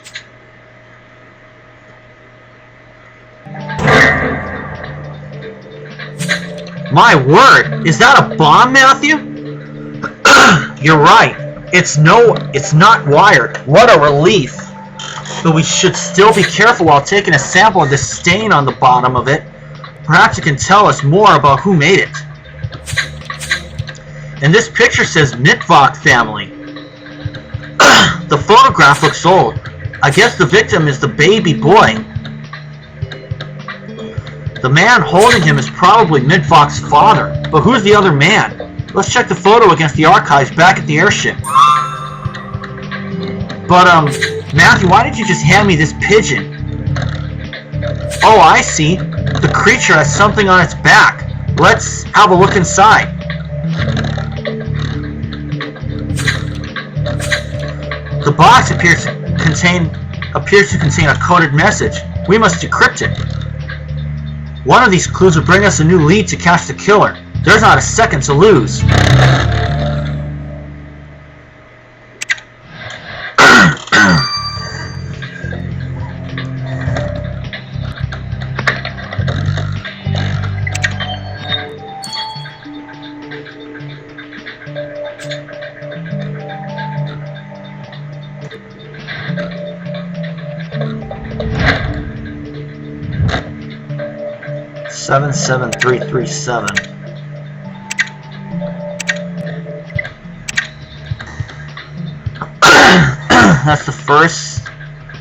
My word! Is that a bomb, Matthew? You're right. It's not wired. What a relief. But we should still be careful while taking a sample of the stain on the bottom of it. Perhaps it can tell us more about who made it. And this picture says Mitvok family. The photograph looks old. I guess the victim is the baby boy. The man holding him is probably Mitvok's father. But who's the other man? Let's check the photo against the archives back at the airship. But, Matthew, why did you just hand me this pigeon? Oh, I see. The creature has something on its back. Let's have a look inside. The box appears to contain a coded message. We must decrypt it. One of these clues will bring us a new lead to catch the killer. There's not a second to lose. 77337. That's the first.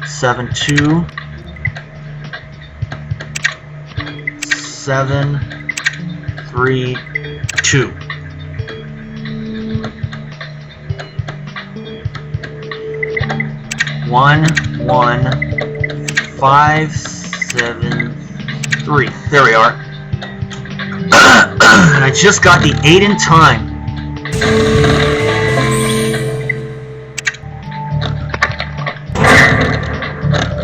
72732. 11573. There we are. And I just got the 8 in time.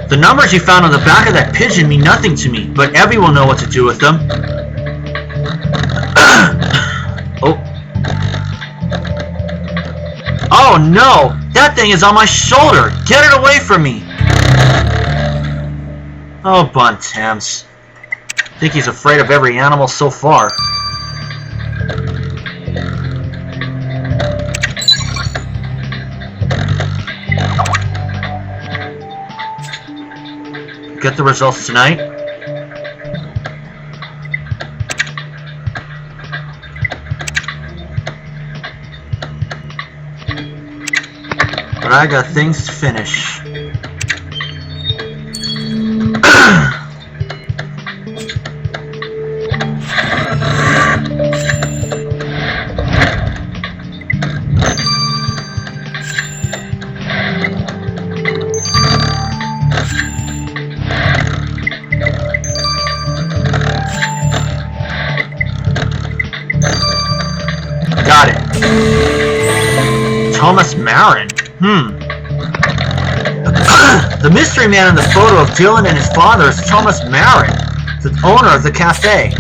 The numbers you found on the back of that pigeon mean nothing to me, but Evie will know what to do with them. Oh. Oh no! That thing is on my shoulder! Get it away from me! Oh, Buntams. I think he's afraid of every animal so far. Get the results tonight. But I got things to finish. Got it. Thomas Marin. The mystery man in the photo of Dylan and his father is Thomas Marin, the owner of the cafe.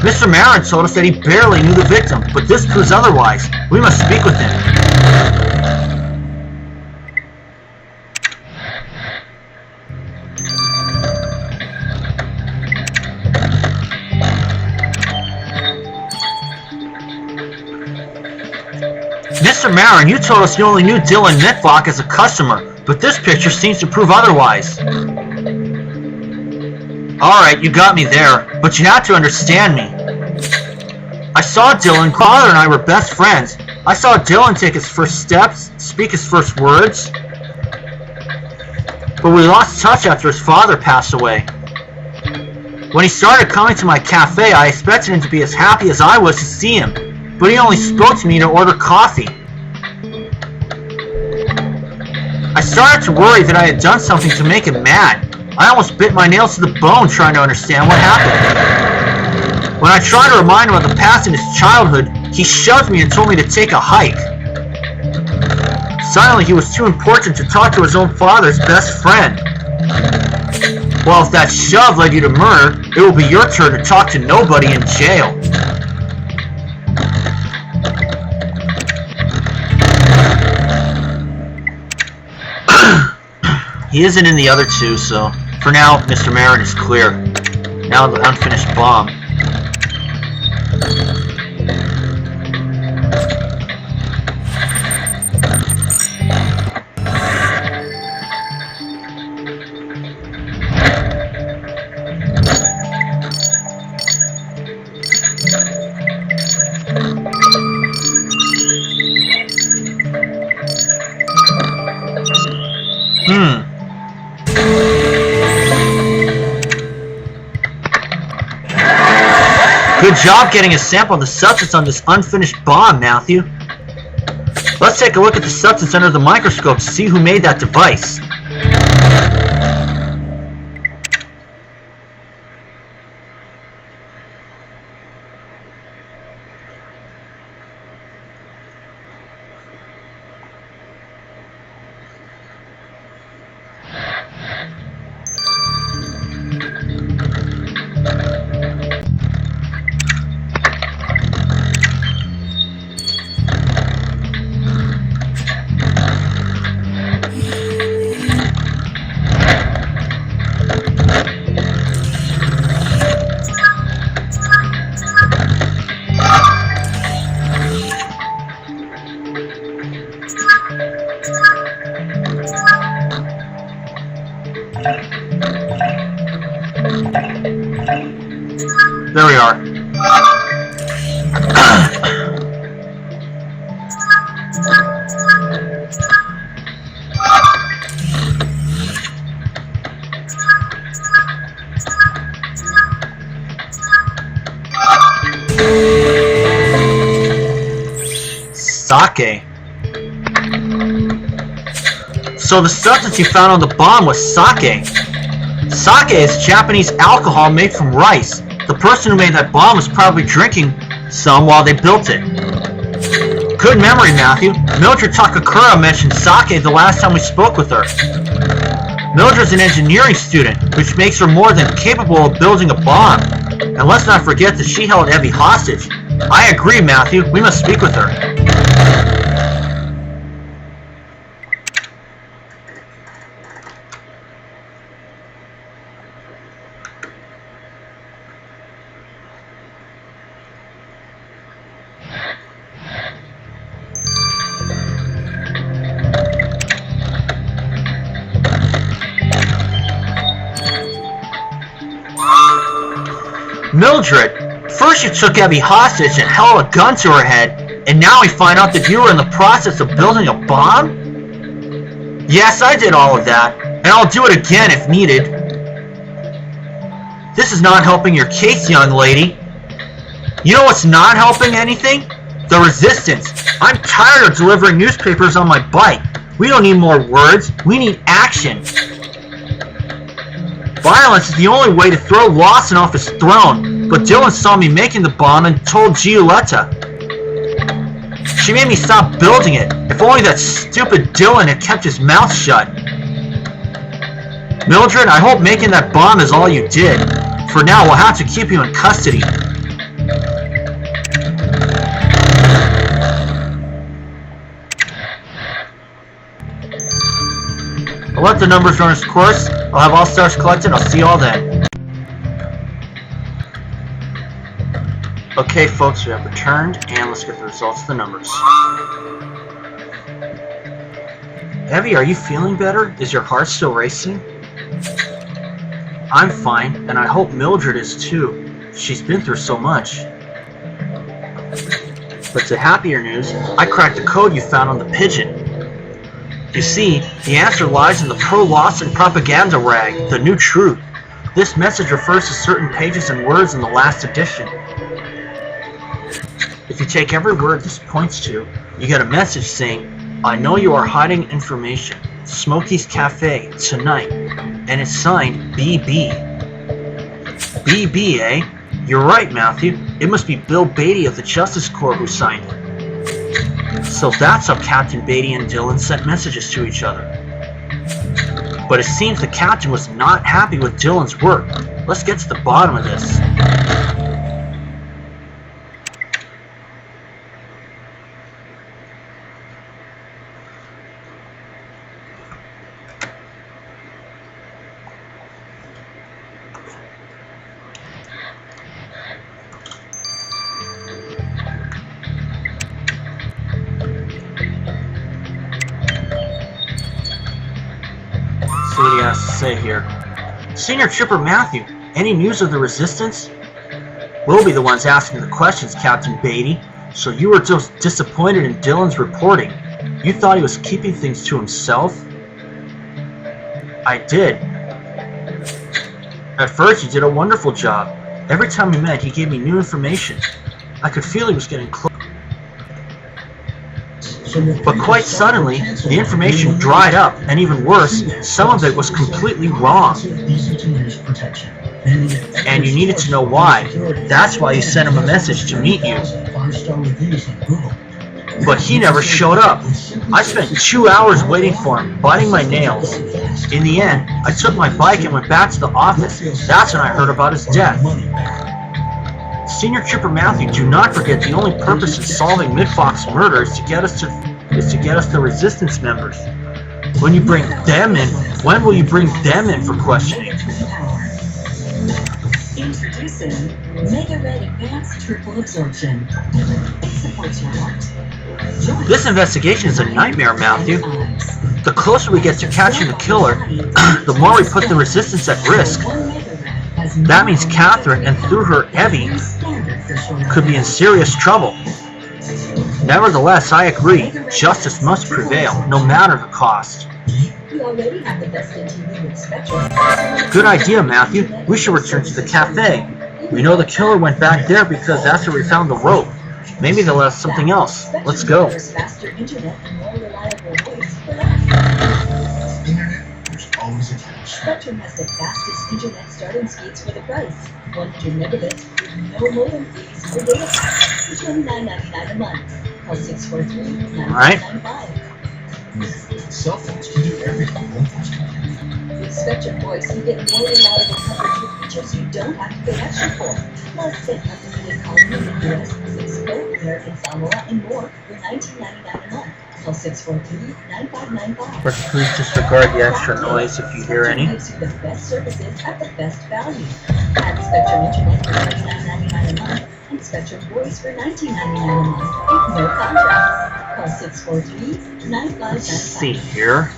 Mr. Marin told us that he barely knew the victim, but this proves otherwise. We must speak with him. Mr. Marin, you told us you only knew Dylan Mitlock as a customer, but this picture seems to prove otherwise. Alright, you got me there, but you have to understand me. I saw Dylan, father and I were best friends. I saw Dylan take his first steps, speak his first words. But we lost touch after his father passed away. When he started coming to my cafe, I expected him to be as happy as I was to see him, but he only spoke to me to order coffee. I started to worry that I had done something to make him mad. I almost bit my nails to the bone trying to understand what happened. When I tried to remind him of the past in his childhood, he shoved me and told me to take a hike. Suddenly, he was too important to talk to his own father's best friend. Well, if that shove led you to murder, it will be your turn to talk to nobody in jail. He isn't in the other two, so for now, Mr. Marin is clear. Now the unfinished bomb. Good job getting a sample of the substance on this unfinished bomb, Matthew. Let's take a look at the substance under the microscope to see who made that device. There we are. Sake. So the substance you found on the bomb was sake. Sake is Japanese alcohol made from rice. The person who made that bomb was probably drinking some while they built it. Good memory, Matthew. Mildred Takakura mentioned sake the last time we spoke with her. Mildred's an engineering student, which makes her more than capable of building a bomb. And let's not forget that she held Evie hostage. I agree, Matthew. We must speak with her. Mildred, first you took Evie hostage and held a gun to her head, and now we find out that you were in the process of building a bomb? Yes, I did all of that, and I'll do it again if needed. This is not helping your case, young lady. You know what's not helping anything? The resistance. I'm tired of delivering newspapers on my bike. We don't need more words, we need action. Violence is the only way to throw Lawson off his throne, but Dylan saw me making the bomb and told Giulietta. She made me stop building it. If only that stupid Dylan had kept his mouth shut. Mildred, I hope making that bomb is all you did. For now, we'll have to keep you in custody. I'll let the numbers run its course. I'll have all stars collected. I'll see you all then. Okay, folks, we have returned, and let's get the results of the numbers. Evie, are you feeling better? Is your heart still racing? I'm fine, and I hope Mildred is too. She's been through so much. But to happier news, I cracked the code you found on the pigeon. You see, the answer lies in the pro-Lawson propaganda rag, The New Truth. This message refers to certain pages and words in the last edition. If you take every word this points to, you get a message saying, I know you are hiding information. Smokey's Cafe, tonight. And it's signed BB. BB, eh? You're right, Matthew. It must be Bill Beatty of the Justice Corps who signed it. So that's how Captain Beatty and Dylan sent messages to each other. But it seems the captain was not happy with Dylan's work. Let's get to the bottom of this. See what he has to say here. Senior Trooper Matthew, any news of the Resistance? We'll be the ones asking the questions, Captain Beatty. So you were just disappointed in Dylan's reporting. You thought he was keeping things to himself? I did. At first, you did a wonderful job. Every time we met, he gave me new information. I could feel he was getting close. But quite suddenly, the information dried up, and even worse, some of it was completely wrong. And you needed to know why. That's why you sent him a message to meet you. But he never showed up. I spent 2 hours waiting for him, biting my nails. In the end, I took my bike and went back to the office. That's when I heard about his death. Senior Trooper Matthew, do not forget the only purpose in solving Midfox's murder is to get us the Resistance members. When you bring them in, when will you bring them in for questioning? Introducing Mega Red Advanced Triple Absorption. It supports your heart. This investigation is a nightmare, Matthew. The closer we get to catching the killer, the more we put the Resistance at risk. That means Catherine, and through her, Evie, could be in serious trouble. Nevertheless, I agree. Justice must prevail, no matter the cost. Good idea, Matthew. We should return to the cafe. We know the killer went back there because that's where we found the rope. Maybe they'll have something else. Let's go. always a catch. Spectrum has the fastest internet starting speeds for the price. 100 megabits with no modem fees for data packs for $29.99 a month. Call 643-9595. Cell phones can do everything home phones can. With Spectrum Voice, you get more reliable coverage with features you don't have to pay extra for. Plus, get unlimited calling in the US, Mexico, American Samoa, and more for $19.99 a month. Call 643-9595. But please disregard the extra noise if you hear any. Spectrum gives you the best services at the best value. Add Spectrum Internet for $39.99 a month and Spectrum Voice for $19.99 a month with no contracts. Call 643-9595. Let's see here.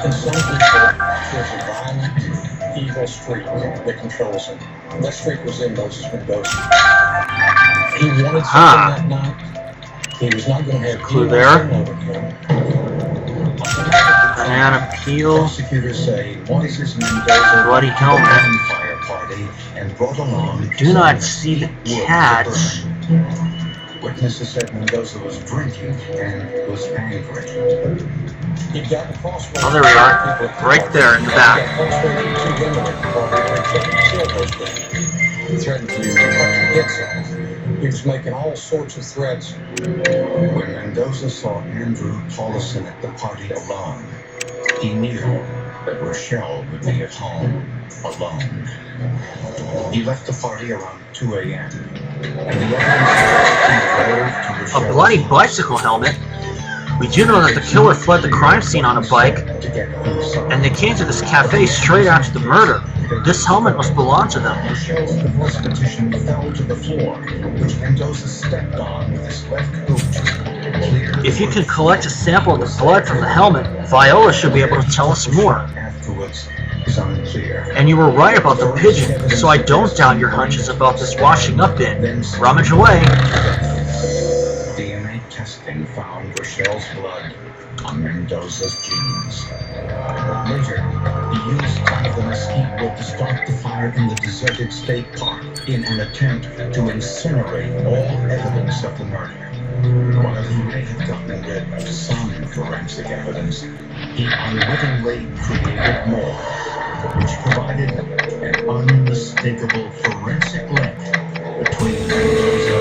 In some people, there's a violent, evil streak that controls him. That streak was in Moses Mendoza. He wanted something that night. He was not going to have clue there. Banana peel. Prosecutors say Moises Mendoza Bloody helmet. fire party and brought along. Do not see the cat. Witnesses said Mendoza was drinking and was angry. He'd gotten crossway. Oh, there we are. Right there in the back. He threatened to cut the heads off. He was making all sorts of threats. When Mendoza saw Andrew Paulison at the party alone, he knew that Rochelle would be at home alone. He left the party around 2 a.m. A bloody bicycle helmet. We do know that the killer fled the crime scene on a bike, and they came to this cafe straight after the murder. This helmet must belong to them. Rochelle's divorce petition fell to the floor, which Mendoza stepped on with his left boot. If you can collect a sample of the blood from the helmet, Viola should be able to tell us more. Afterwards is unclear. And you were right about the pigeon, so I don't doubt your hunches about this washing up bin. Rummage away. DNA testing found Rochelle's blood on Mendoza's jeans. Later, he used some of the mesquite wood to start the fire in the deserted state park in an attempt to incinerate all evidence of the murder. While he may have gotten rid of some forensic evidence, he unwittingly created more, which provided an unmistakable forensic link between Mendoza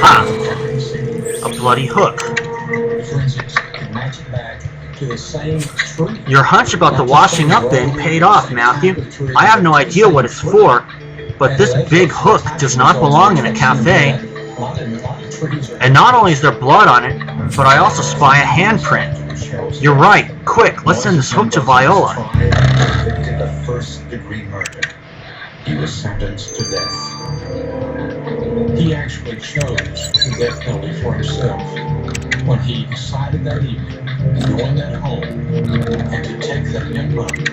and the crime scene. A bloody hook. Forensics could match it back to the same tree. Your hunch about the washing up bin paid off, Matthew. I have no idea what it's for, but this big hook does not belong in a cafe. And not only is there blood on it, but I also spy a handprint. You're right. Quick, let's send this hook to Viola. Convicted of first-degree murder. He was sentenced to death. He actually chose the death penalty for himself when he decided that evening to go in that home and to take that young mother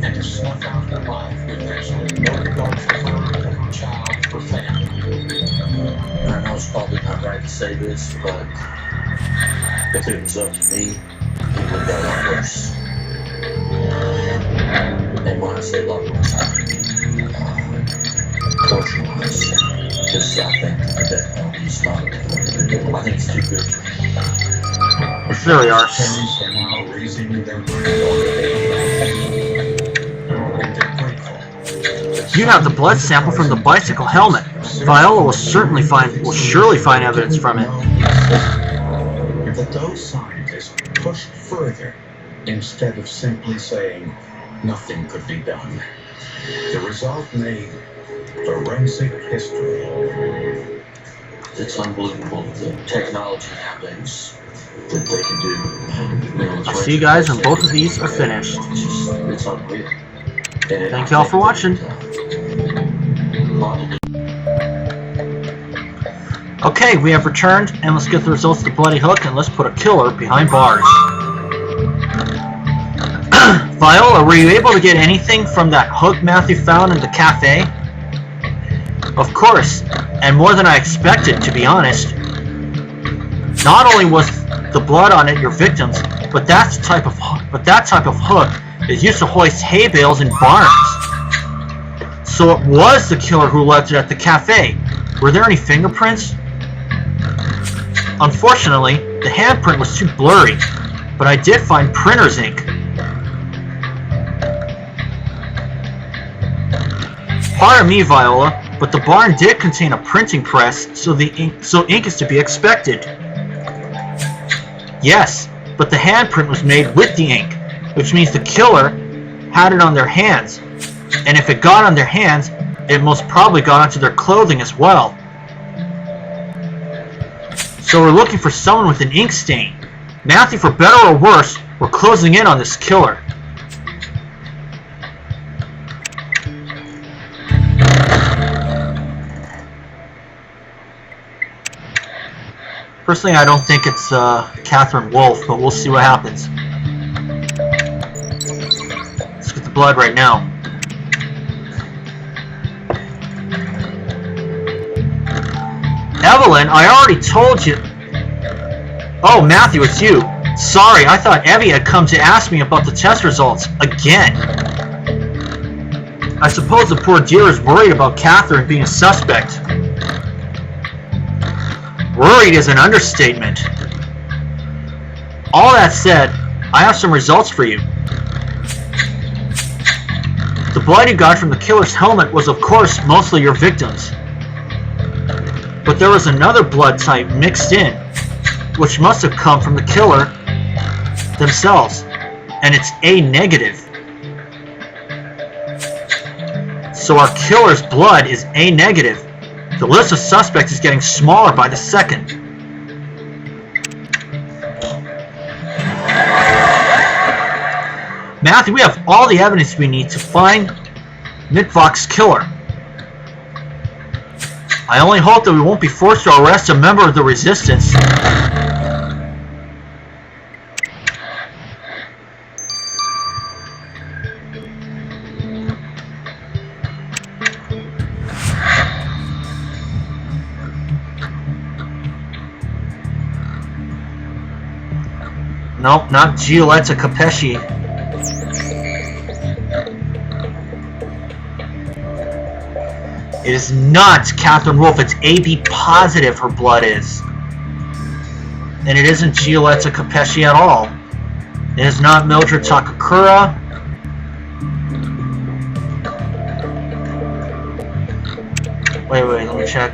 and to snuff out her life with absolutely no regard for her, her child, her family. I know it's probably not right to say this, but if it was up to me, it would have got a lot worse. And when I say a lot worse, I mean torture-wise. Because I think the death penalty is not, I think it's too good for him. There we are. Parents are now raising their grateful. You have the blood sample from the bicycle helmet. Viola will surely find evidence from it. But those scientists pushed further instead of simply saying nothing could be done. The result made forensic history. It's unbelievable the technology nowadays that they can do. I'll see you guys when both of these are finished. It's unreal. Thank y'all for watching. Okay, we have returned, and let's get the results of the bloody hook, and let's put a killer behind bars. Viola, were you able to get anything from that hook Matthew found in the cafe? Of course, and more than I expected, to be honest. Not only was the blood on it your victim's, but that type of hook is used to hoist hay bales in barns. So it was the killer who left it at the cafe. Were there any fingerprints? Unfortunately, the handprint was too blurry, but I did find printer's ink. Pardon me, Viola, but the barn did contain a printing press, so ink is to be expected. Yes, but the handprint was made with the ink, which means the killer had it on their hands, and if it got on their hands, it most probably got onto their clothing as well. So we're looking for someone with an ink stain. Matthew, for better or worse, we're closing in on this killer. Personally, I don't think it's Catherine Wolfe, but we'll see what happens. Let's get the blood right now. Evelyn, I already told you. Oh, Matthew, it's you. Sorry, I thought Evie had come to ask me about the test results again. I suppose the poor dear is worried about Catherine being a suspect. Worried is an understatement. All that said, I have some results for you. The blood you got from the killer's helmet was, of course, mostly your victim's. But there was another blood type mixed in, which must have come from the killer themselves, and it's A negative. So our killer's blood is A negative. The list of suspects is getting smaller by the second. Matthew, we have all the evidence we need to find Mitvok's killer. I only hope that we won't be forced to arrest a member of the Resistance. Nope, not Giulietta Capesci. It is not Catherine Wolfe, it's AB positive her blood is. And it isn't Giulietta Capesci at all. It is not Mildred Takakura. Wait, let me check.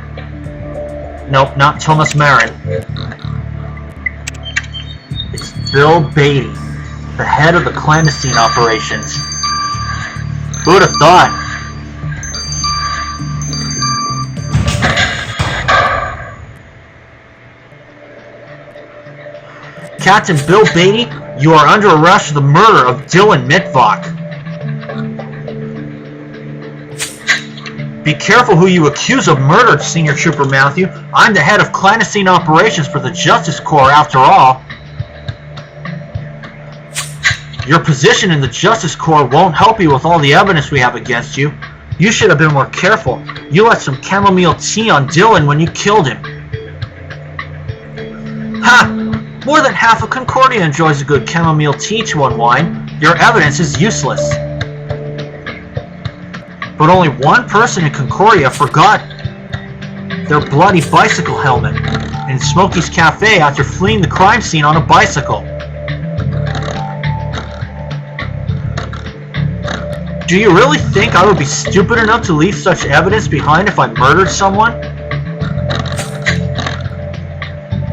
Nope, not Thomas Marin. It's Bill Beatty, the head of the clandestine operations. Who would have thought? Captain Bill Beatty, you are under arrest for the murder of Dylan Mitvok. Be careful who you accuse of murder, Senior Trooper Matthew. I'm the head of clandestine operations for the Justice Corps, after all. Your position in the Justice Corps won't help you with all the evidence we have against you. You should have been more careful. You let some chamomile tea on Dylan when you killed him. Ha! More than half of Concordia enjoys a good chamomile tea to unwind. Your evidence is useless. But only one person in Concordia forgot their bloody bicycle helmet in Smokey's Cafe after fleeing the crime scene on a bicycle. Do you really think I would be stupid enough to leave such evidence behind if I murdered someone?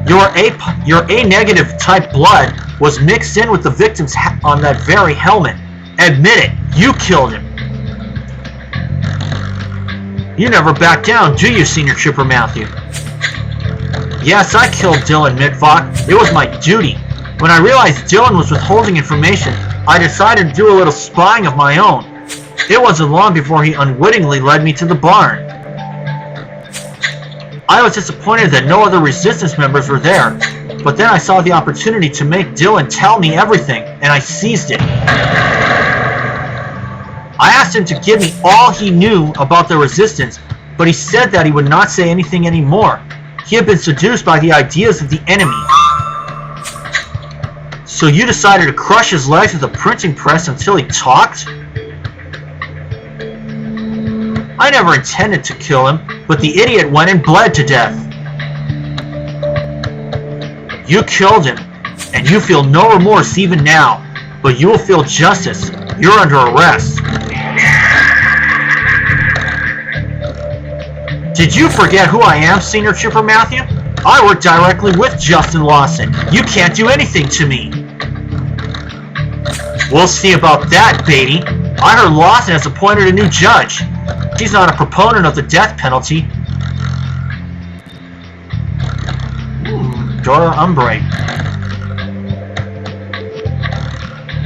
Your A negative type blood was mixed in with the victim's on that very helmet. Admit it, you killed him. You never back down, do you, Senior Trooper Matthew? Yes, I killed Dylan Mitvok. It was my duty. When I realized Dylan was withholding information, I decided to do a little spying of my own. It wasn't long before he unwittingly led me to the barn. I was disappointed that no other Resistance members were there, but then I saw the opportunity to make Dylan tell me everything, and I seized it. I asked him to give me all he knew about the Resistance, but he said that he would not say anything anymore. He had been seduced by the ideas of the enemy. So you decided to crush his legs with a printing press until he talked? I never intended to kill him, but the idiot went and bled to death. You killed him, and you feel no remorse even now, but you will feel justice. You're under arrest. Did you forget who I am, Senior Trooper Matthew? I work directly with Justin Lawson. You can't do anything to me. We'll see about that, Beatty. I heard Lawson has appointed a new judge. She's not a proponent of the death penalty. Dora Umbre.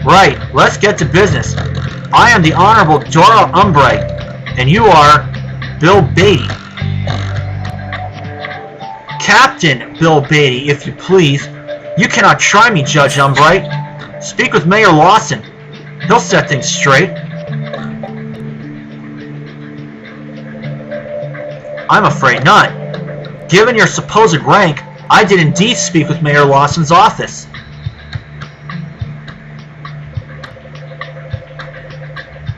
Right, let's get to business. I am the Honorable Dora Umbre, and you are Bill Beatty. Captain Bill Beatty, if you please. You cannot try me, Judge Umbre. Speak with Mayor Lawson. He'll set things straight. I'm afraid not. Given your supposed rank, I did indeed speak with Mayor Lawson's office.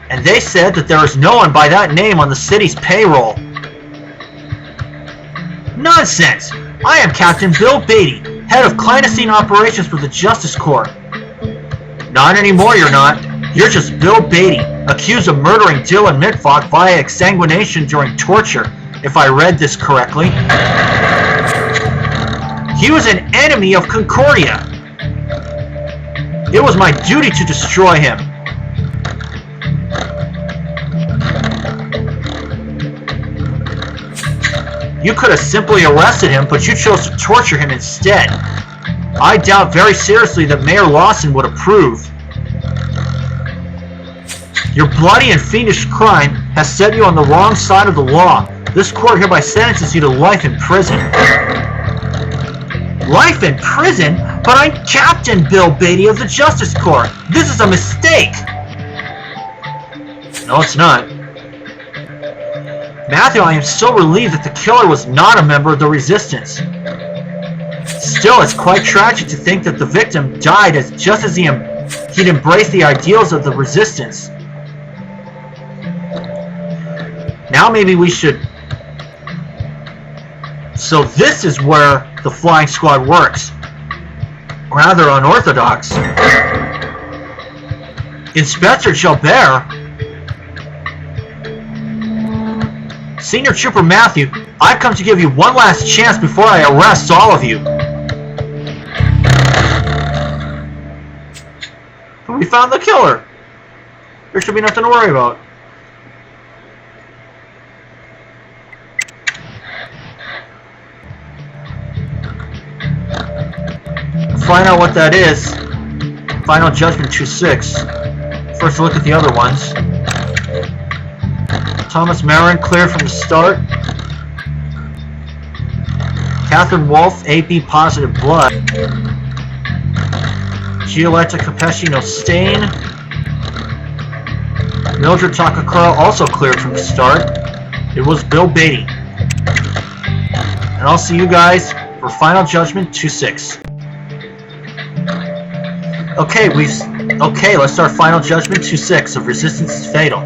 And they said that there is no one by that name on the city's payroll. Nonsense! I am Captain Bill Beatty, head of clandestine operations for the Justice Corps. Not anymore, you're not. You're just Bill Beatty, accused of murdering Dylan Mitfock via exsanguination during torture, if I read this correctly. He was an enemy of Concordia. It was my duty to destroy him. You could have simply arrested him, but you chose to torture him instead. I doubt very seriously that Mayor Lawson would approve. Your bloody and fiendish crime has set you on the wrong side of the law. This court hereby sentences you to life in prison. Life in prison? But I'm Captain Bill Beatty of the Justice Corps. This is a mistake. No, it's not. Matthew, I am so relieved that the killer was not a member of the Resistance. Still, it's quite tragic to think that the victim died just as he'd embraced the ideals of the Resistance. Now maybe we should... So this is where the flying squad works. Rather unorthodox. Inspector Gilbert? Senior Trooper Matthew, I've come to give you one last chance before I arrest all of you. We found the killer. There should be nothing to worry about. Find out what that is. Final Judgment 2-6. First look at the other ones. Thomas Marin cleared from the start. Catherine Wolfe, AB positive blood. Gioletta Capesci, no stain. Mildred Takakura also cleared from the start. It was Bill Beatty. And I'll see you guys for Final Judgment 2-6. Okay, let's start Final Judgment 2-6 of Resistance is Fatal.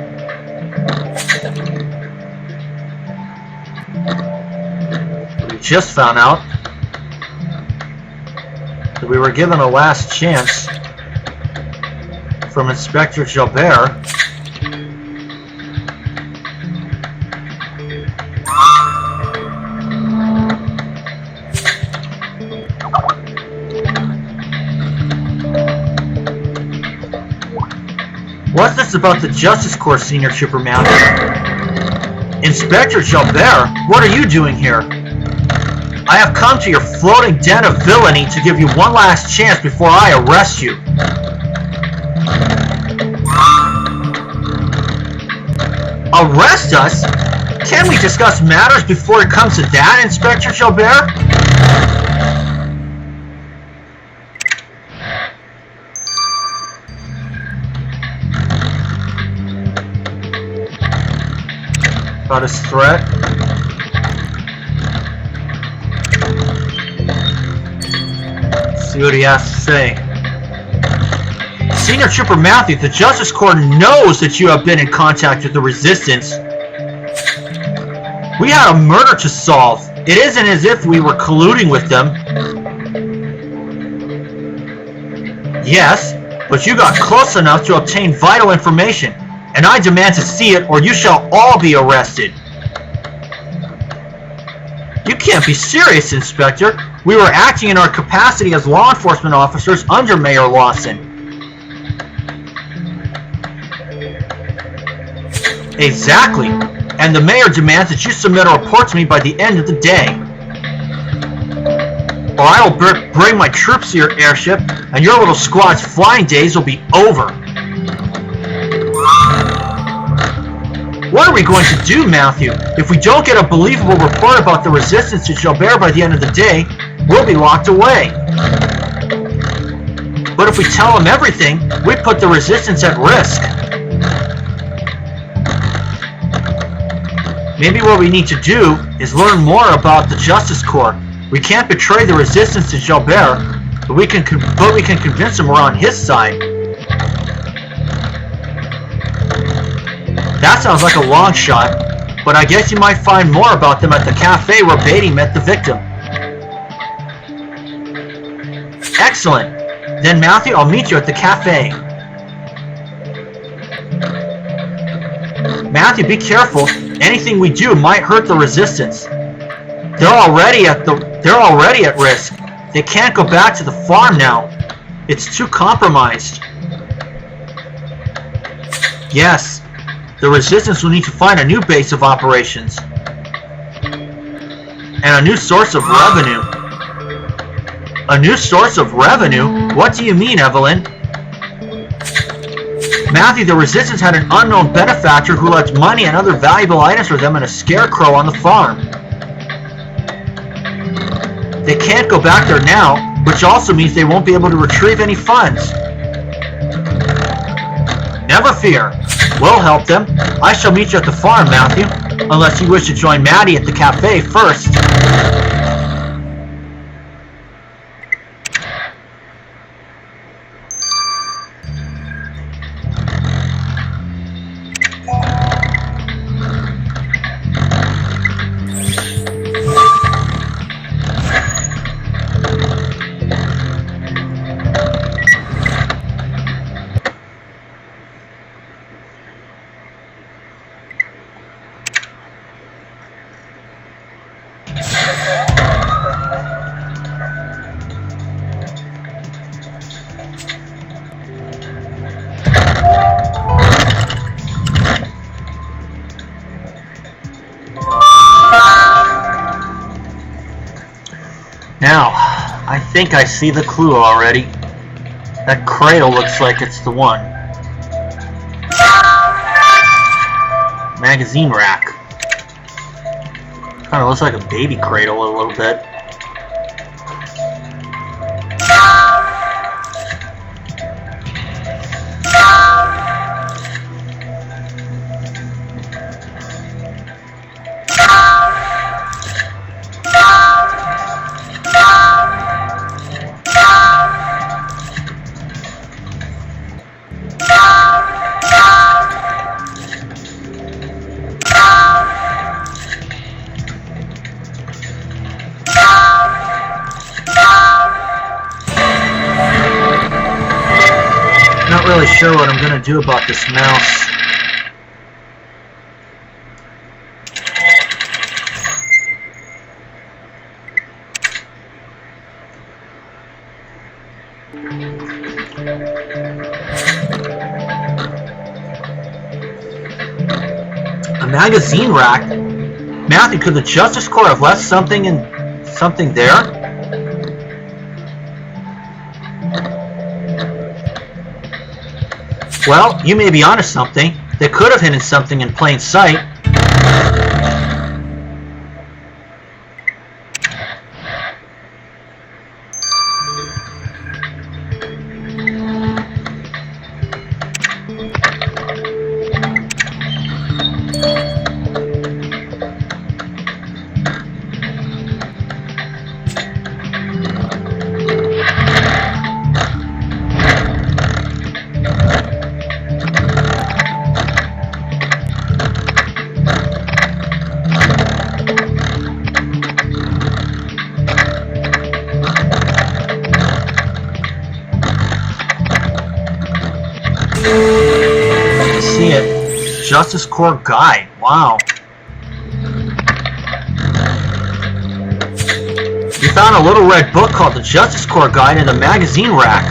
We just found out that we were given a last chance from Inspector Gilbert. What's this about the Justice Corps, Senior Trooper Matthew? Inspector Gilbert, what are you doing here? I have come to your floating den of villainy to give you one last chance before I arrest you. Arrest us? Can we discuss matters before it comes to that, Inspector Gilbert? About his threat. Let's see what he has to say. Senior Trooper Matthew, the Justice Corps knows that you have been in contact with the Resistance. We had a murder to solve. It isn't as if we were colluding with them. Yes, but you got close enough to obtain vital information, and I demand to see it or you shall all be arrested. You can't be serious, Inspector. We were acting in our capacity as law enforcement officers under Mayor Lawson. Exactly. And the mayor demands that you submit a report to me by the end of the day. Or I will bring my troops to your airship, and your little squad's flying days will be over. What are we going to do, Matthew? If we don't get a believable report about the resistance to Gilbert by the end of the day, we'll be locked away. But if we tell him everything, we put the resistance at risk. Maybe what we need to do is learn more about the Justice Corps. We can't betray the resistance to Gilbert, but we can convince him we're on his side. That sounds like a long shot, but I guess you might find more about them at the cafe where Beatty met the victim. Excellent. Then Matthew, I'll meet you at the cafe. Matthew, be careful. Anything we do might hurt the resistance. They're already at risk. They can't go back to the farm now. It's too compromised. Yes, the resistance will need to find a new base of operations. And a new source of revenue. A new source of revenue? What do you mean, Evelyn? Matthew, the resistance had an unknown benefactor who left money and other valuable items for them in a scarecrow on the farm. They can't go back there now, which also means they won't be able to retrieve any funds. Never fear. We'll help them. I shall meet you at the farm, Matthew, unless you wish to join Maddie at the cafe first. Now, I think I see the clue already. That cradle looks like it's the one. Magazine rack. Kind of looks like a baby cradle a little bit. Not really sure what I'm going to do about this mouse. A magazine rack? Matthew, could the Justice Corps have left something there? Well, you may be onto something. They could have hidden something in plain sight. I see it. Justice Corps Guide. Wow. You found a little red book called the Justice Corps Guide in the magazine rack.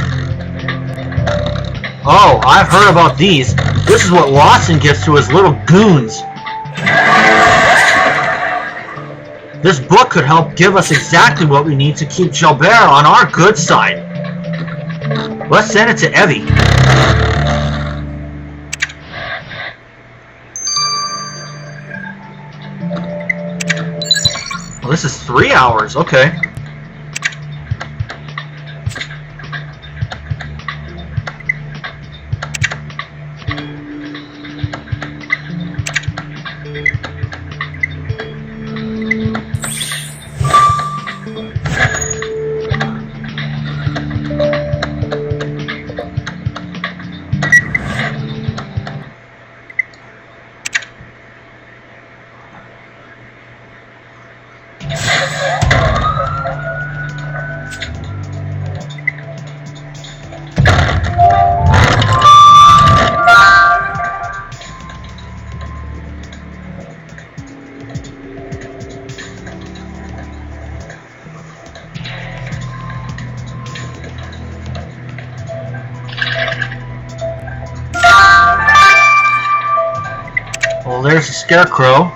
Oh, I've heard about these. This is what Watson gives to his little goons. This book could help give us exactly what we need to keep Gilbert on our good side. Let's send it to Evie. Well, this is 3 hours. Okay. Well, there's a scarecrow.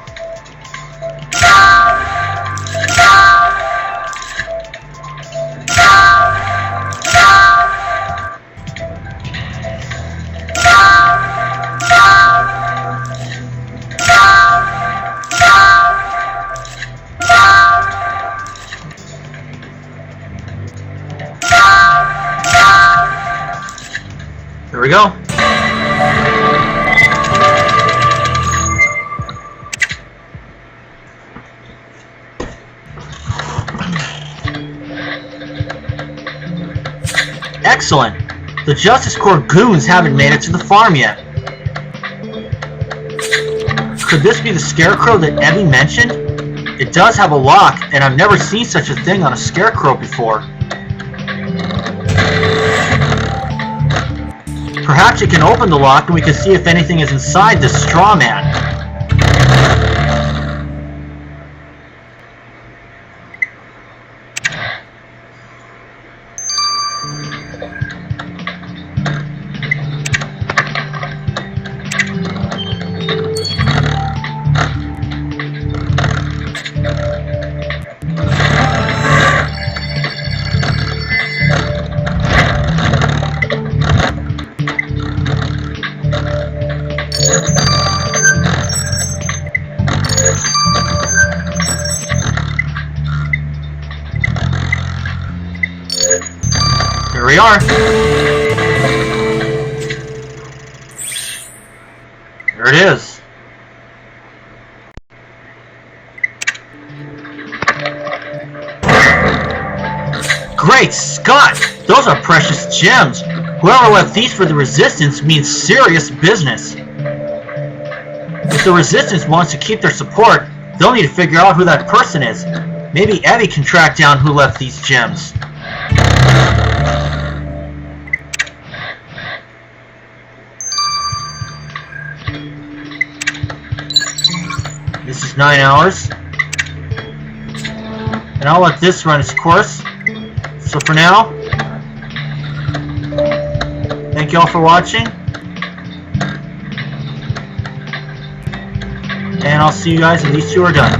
There we go. Excellent. The Justice Corps goons haven't made it to the farm yet. Could this be the scarecrow that Evie mentioned? It does have a lock, and I've never seen such a thing on a scarecrow before. Perhaps it can open the lock and we can see if anything is inside this straw man. Here we are. There it is. Great Scott! Those are precious gems. Whoever left these for the Resistance means serious business. If the Resistance wants to keep their support, they'll need to figure out who that person is. Maybe Evie can track down who left these gems. This is 9 hours. And I'll let this run its course. So for now, thank you all for watching. And I'll see you guys when these two are done.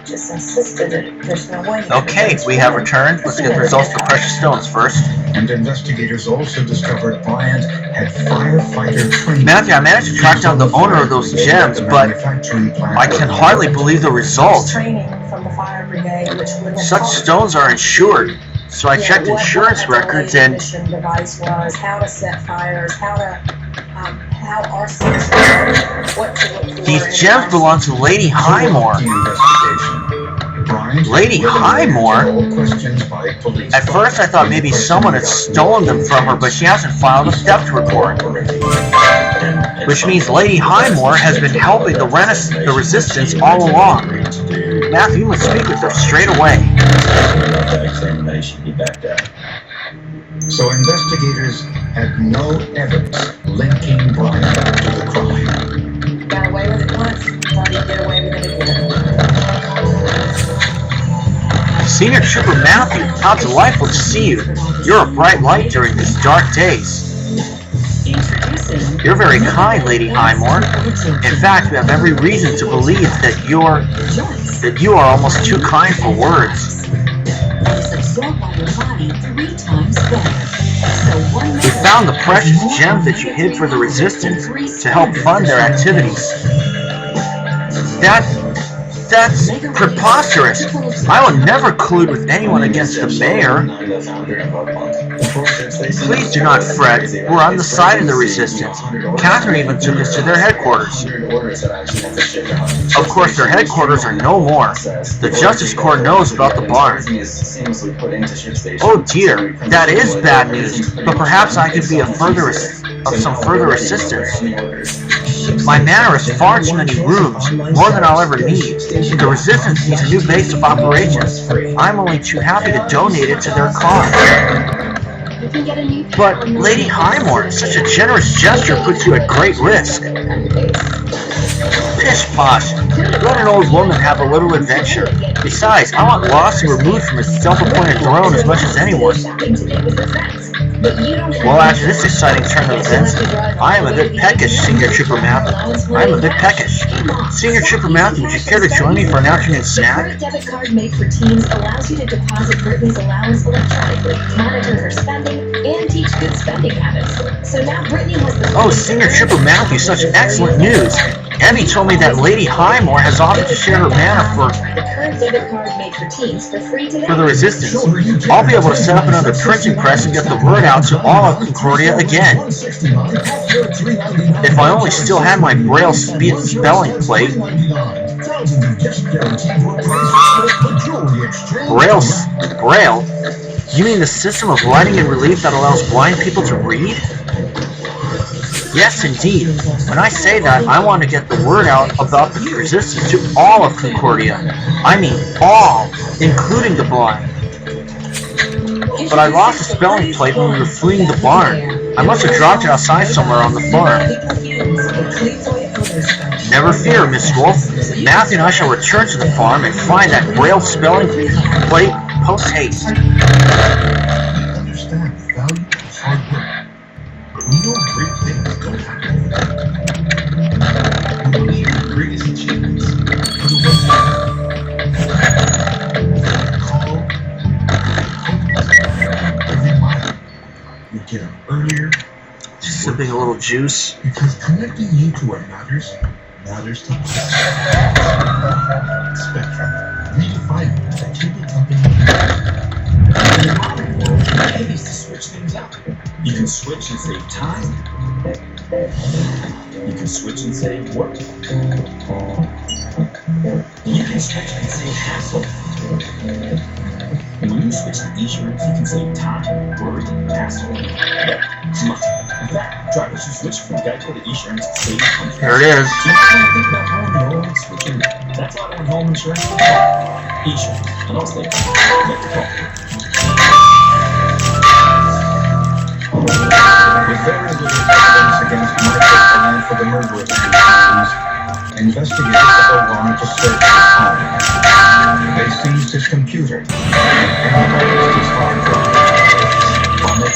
Just insisted that there's no way. Okay, we have returned. Let's get the results for precious stones first. And investigators also discovered Bryant had firefighter training. Matthew, I managed to track down the owner of those gems, but I can hardly believe the result. Such stones are insured, so I checked insurance records and... Device was how to set fires, how arsonists work, what to look for. These gems belong to Lady Highmore. Lady Highmore? At first I thought maybe someone had stolen them from her, but she hasn't filed a theft report. Which means Lady Highmore has been helping the Resistance all along. Matthew, you must speak with her straight away. Examination, he backed out. So investigators had no evidence linking Brian to the crime. Got away with it once, thought he'd get away with it again. Senior Trooper Matthew, how delightful to see you. You're a bright light during these dark days. You're very kind, Lady Highmore. In fact, we have every reason to believe that you are almost too kind for words. We found the precious gem that you hid for the Resistance to help fund their activities. That's preposterous. I will never collude with anyone against the mayor. Please do not fret. We're on the side of the Resistance. Catherine even took us to their headquarters. Of course, their headquarters are no more. The Justice Corps knows about the barn. Oh dear, that is bad news, but perhaps I could be of some further assistance. My manor has far too many rooms, more than I'll ever need. The Resistance needs a new base of operations. I'm only too happy to donate it to their cause. But, Lady Highmore, such a generous gesture puts you at great risk. Pish posh. Let an old woman have a little adventure. Besides, I want Lawson removed from his self-appointed throne as much as anyone. Well, after this exciting turn of events, I am a bit peckish, Senior Trooper Matthew. I am a bit peckish. Senior Trooper Matthew, would you care to join me for an afternoon snack? The debit card made for teens allows you to deposit Brittany's allowance electronically, monitor her spending, and teach good spending habits. So now Brittany has the... Oh, Senior Trooper Matthew, such excellent news. Evie told me that Lady Highmore has offered to share her mana for the Resistance. I'll be able to set up another printing press and get the word out to all of Concordia again. If I only still had my Braille spelling plate. Braille? You mean the system of writing in relief that allows blind people to read? Yes, indeed. When I say that, I want to get the word out about the Resistance to all of Concordia. I mean all, including the blind. But I lost the spelling plate when we were fleeing the barn. I must have dropped it outside somewhere on the farm. Never fear, Miss Wolf. Matthew and I shall return to the farm and find that Braille spelling plate post-haste. Understand the value of hard work. We know great things don't happen overnight. We believe the greatest achievements are the ones that call every mile. You get up earlier. Just sipping a little juice. Because connecting you to what matters to us. Spectrum, redefining the cable company. In the modern world, it is to switch things up. You can switch and save time. You can switch and save work. You can switch and save hassle. And when you switch to insurance, you can save time, worry, hassle. Yeah, money. In fact, drivers who switch from Geico to insurance save money. There it is. So you can't think about home, you're always switching. That's why when home insurance is insurance. And I'll stay. Make the call. With very little evidence against Michael Bryan for the murder of his sons, investigators go on to search his home. They seized his computer and analyzed his hard drive. From it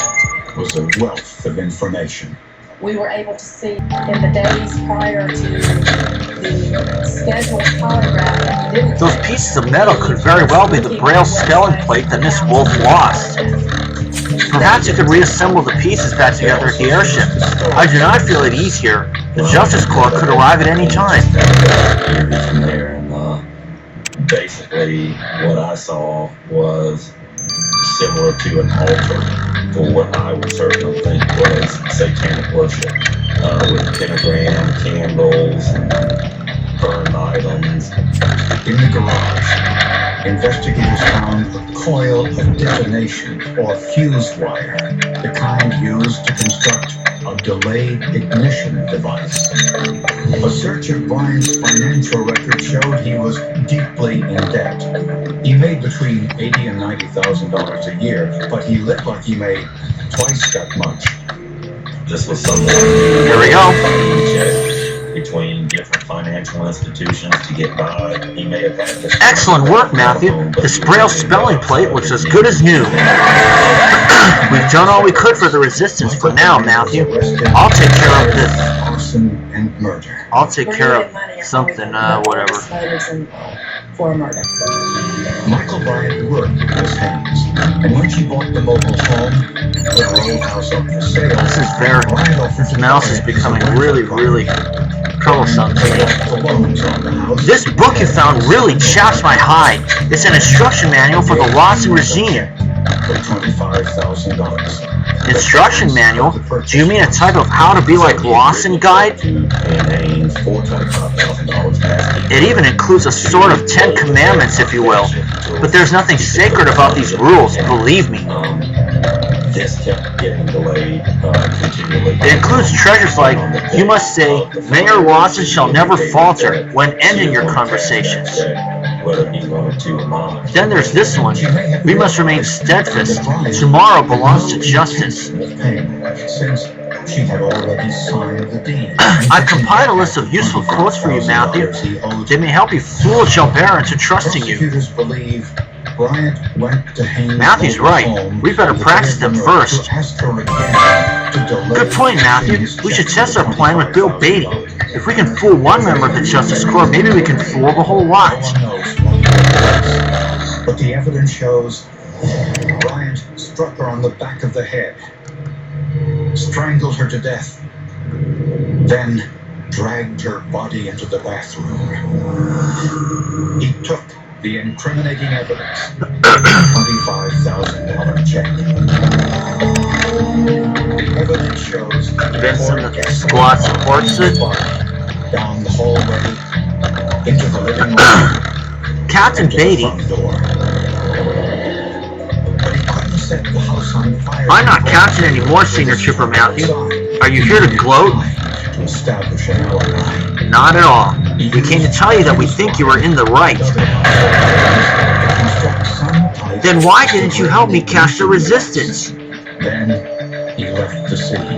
was a wealth of information. We were able to see in the days prior to the scheduled polygraph. Those pieces of metal could very well be the Braille spelling plate that Miss Wolf lost. Perhaps you could reassemble the pieces back together at the airship. I do not feel at ease here. The Justice Corps could arrive at any time. Basically, what I saw was similar to an altar for what I would certainly think was satanic worship, with pentagram, candles, burned items. In the garage, investigators found a coil of detonation or fuse wire, the kind used to construct a delayed ignition device. A search of Brian's financial record showed he was deeply in debt. He made between $80,000 and $90,000 a year, but he lived like he made twice that much. This was someone Here we go. between different financial institutions to get by. He may have had this. Excellent work, Matthew. This Braille spelling plate looks as good as new. We've done all we could for the resistance for now, Matthew. I'll take care of this. Arson and murder. I'll take care of something, whatever. For murder. Michael Bryant worked with his hands, and when she bought the mobile home, put her old house up for sale. This is very. This mouse is becoming really, really troublesome to me. This book you found really chaps my hide. It's an instruction manual for the Lawson regime. For $25,000. Instruction manual? Do you mean a type of how to be like Lawson guide? It even includes a sort of 10 commandments, if you will. But there's nothing sacred about these rules, believe me. This kept getting delayed continually. It includes treasures like, you must say, Mayor Lawson shall never falter when ending your conversations. Then there's this one. We must remain steadfast. Tomorrow belongs to justice. I've compiled a list of useful quotes for you, Matthew. They may help you fool Gilbert into trusting you. Matthew's right. We better practice them first. Good point, Matthew. We should test our plan with Bill Beatty. If we can fool one member of the Justice Corps, maybe we can fool the whole lot. But the evidence shows Bryant struck her on the back of the head, strangled her to death, then dragged her body into the bathroom. He took the incriminating evidence, $25,000 check. The evidence shows Vincent Squad supports it. Down the hallway, into the living room. Captain Beatty. I'm not Captain anymore, Senior Trooper Matthew. Are you here to gloat? Not at all. We came to tell you that we think you are in the right. Then why didn't you help me catch the resistance? Then he left the city.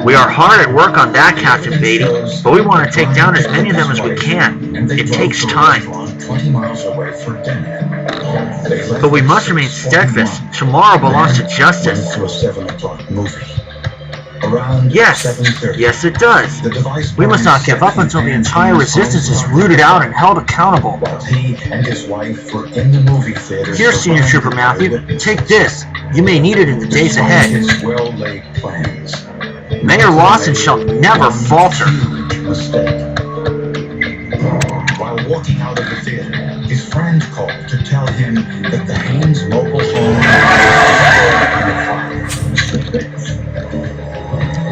We are hard at work on that, Captain Beatty, but we want to take down as many of them as we can. It takes time. 20 miles away for dinner. But we must remain steadfast. Tomorrow belongs to justice. To a 7 o'clock movie. Around Yes, 7:30. yes it does. The device We must not give up until the entire resistance is rooted out and held accountable. While he and his wife were in the movie theater. Here, Senior Trooper Matthew, take this. You may need it in the days ahead. His well-laid plans. Mayor Lawson shall never falter. Mistake. While walking out of the theater, his friend called to tell him that the Haynes mobile home was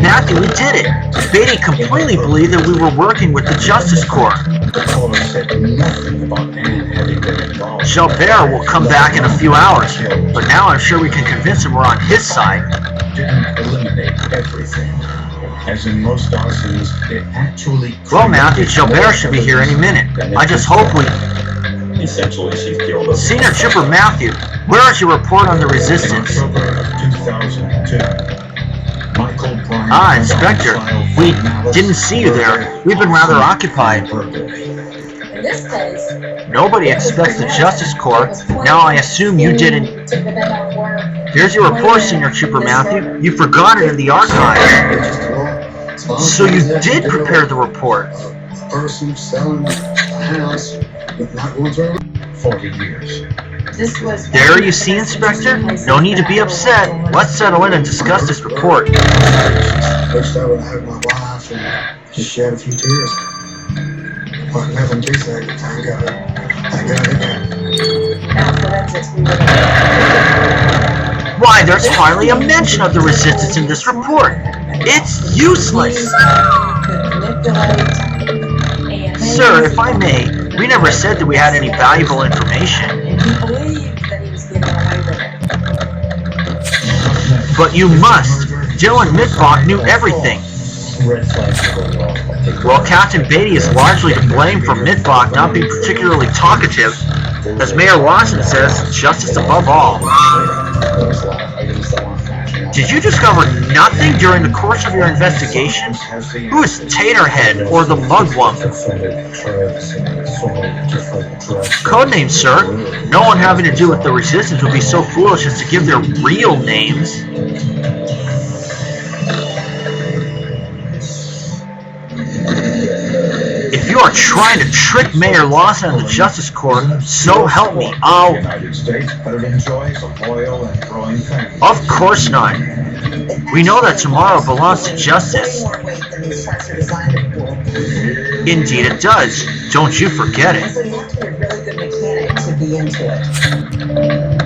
Matthew, we did it. Beatty completely believed that we were working with the Justice Corps. The caller said nothing about Anne having been involved. Gilbert will come back in a few hours, but now I'm sure we can convince him we're on his side. Didn't eliminate everything. As in most arsons, it actually... Well, Matthew, Gilbert should be here any minute. I just hope we... Essentially, she's killed us. Senior Trooper Matthew, where is your report on the resistance? In October of 2002, Michael Bryant... Ah, Inspector, we didn't see you there. We've been rather occupied. In this case, Nobody expects the Justice Corps. Now I assume you didn't... Here's your report, Senior Trooper Matthew. You forgot it in the archives. So you did prepare the report. Person selling a house, but not going through 40 years. this was. There you see, Inspector. No need to be upset. Let's settle in and discuss this report. Wished I would have had my wife and just shed a few tears. But nothing to say. I got it. Now forensics, we were. Why, there's hardly a mention of the resistance in this report. It's useless. Sir, if I may, we never said that we had any valuable information. And he believed that he was getting away with it. But you must. Dylan Midbach knew everything. Red flags are going off. I think Well, Captain Beatty is largely to blame for Midbach not being particularly talkative. As Mayor Watson says, justice above all. Did you discover nothing during the course of your investigation? Who is Taterhead or the Mugwump? Codename, sir. No one having to do with the Resistance would be so foolish as to give their real names. If you are trying to trick Mayor Lawson and the Justice Corps, so help me, I'll... United States better enjoys a loyal and growing family. Of course not. We know that tomorrow belongs to justice. More weight than these trucks are designed to pull. Indeed it does. Don't you forget And it. so you have to be a really good mechanic to be into it.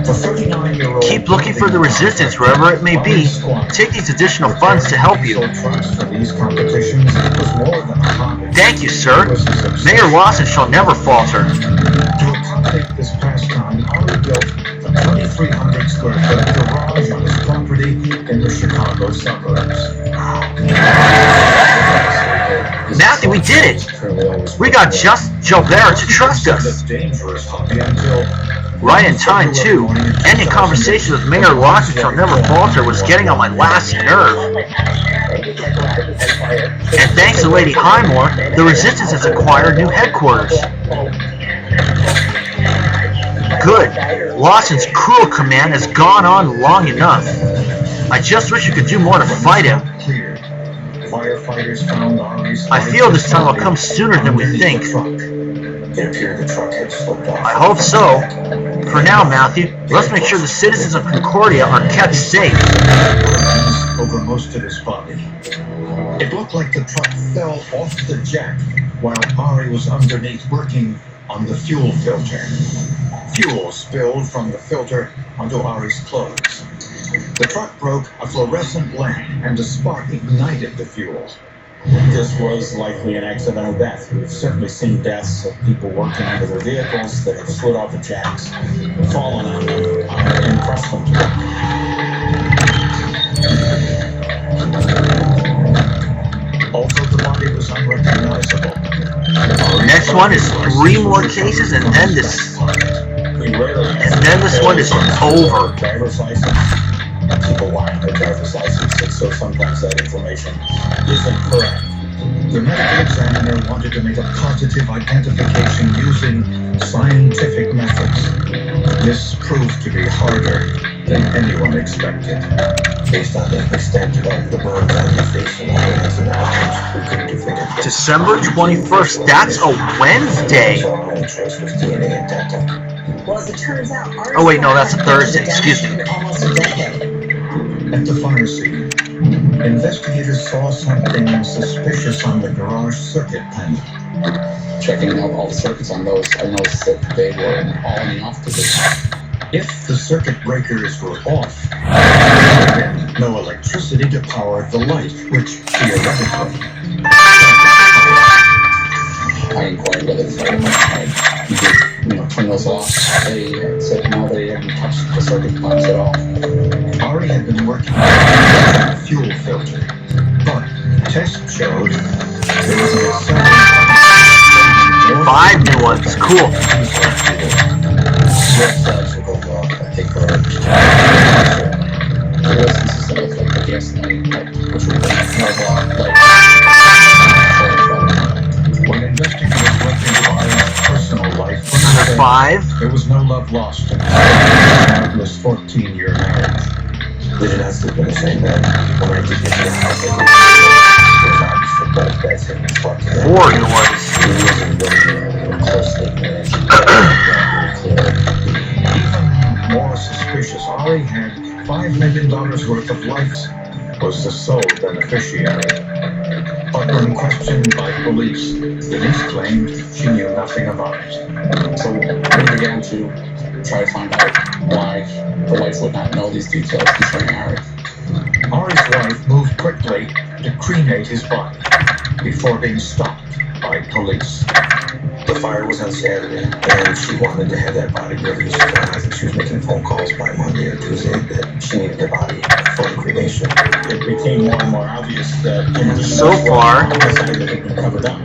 The 39-year-old Keep looking for the Resistance wherever it may be. Take these additional funds to help you. trucks for these competitions was more than a hobby. Thank you, sir. Mayor Lawson shall never falter. To accommodate this pastime, Ari built a 2,300 square foot garage on his property in the Chicago suburbs. Matthew, we did it! We got just Jobert to trust us. A dangerous hobby until Right in time, too. Ending conversation with Mayor Lawson shall never falter was getting on my last nerve. And thanks to Lady Highmore, the Resistance has acquired new headquarters. Good. Lawson's cruel command has gone on long enough. I just wish you could do more to fight him. cleared. Firefighters found Ari's I feel this time will come sooner than we think. It appeared the truck had slipped off. I hope so. For now, Matthew, let's make sure the citizens of Concordia are kept safe. over most of his body. It looked like the truck fell off the jack while Ari was underneath working on the fuel filter. Fuel spilled from the filter onto Ari's clothes. The truck broke a fluorescent lamp and a spark ignited the fuel. This was likely an accidental death. We've certainly seen deaths of people working under their vehicles that have slid off the jacks, fallen on them, and crushed them to death. Although the body was unrecognizable. Next one is 3 more cases, and then this one is over. Driver's license. People lie on their driver's licenses, so sometimes that information isn't correct. The medical examiner wanted to make a positive identification using scientific methods. This proved to be harder than anyone expected. Based on the extent of the burns on his face and all the hands and arms, we couldn't do fingerprints. December 21st, that's a Wednesday. So our only choice was DNA and Delta. Well, as it turns out, Oh wait, no, that's a Thursday, excuse me. almost a decade. At the fire scene, investigators saw something suspicious on the garage circuit panel. Checking out all the circuits on those, I noticed that they were all in the off position. If the circuit breakers were off, there would have been no electricity to power the light, which theoretically. I inquired whether the fire department had, turn those off. They said no, they hadn't touched the circuit box at all. Ari had been working on the fuel filter, but tests showed there was an accelerator. 5 new ones, cool. Red flags are going off, I think, for our The rest consisted of like the gasoline pipe, which would be When investigators looked into Ari's personal life, Another 5. there was no love lost in this 14-year marriage. We did not sleep in the same bed. When I did get to the house, I was for both beds and we slept together. 4 new ones. We wasn't really closely married. Even more suspicious, Ari had $5 million worth of life, was the sole beneficiary. But when questioned by police, Denise claimed she knew nothing about it. So we began to try to find out why the wife would not know these details concerning Ari. Ari's wife moved quickly to cremate his body before being stopped by police. The fire was on Saturday, and she wanted to have that body released. I think she was making phone calls by Monday or Tuesday that she needed the body for cremation. It became more and more obvious that And so far, the side that had been covered up.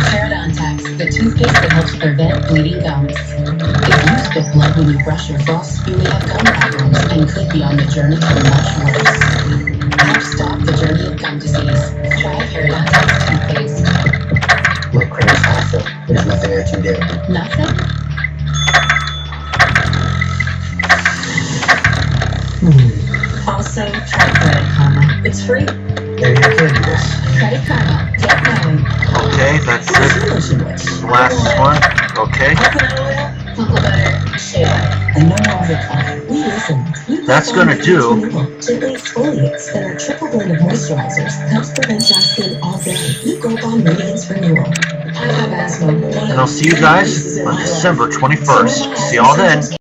Parodontax, the toothpaste that helps prevent bleeding gums. If you spit blood when you brush your floss, you may have gum problems and could be on the journey to much worse. Help stop the journey of gum disease. Try Parodontax toothpaste. My credit's awful. There's nothing I can do. Nothing? Also, try Credit Karma. It's free. Maybe I can do this. Credit Karma. Get knowing. okay, that's it. Last one. Okay. Cocoa butter. Shea butter. And no more of your coffee. We listen. That's gonna do. Gently exfoliates and our triple blend of moisturizers helps prevent dry skin all day. You go on Radiance Renewal. I have asthma. And I'll see you guys on December 21st. See y'all then.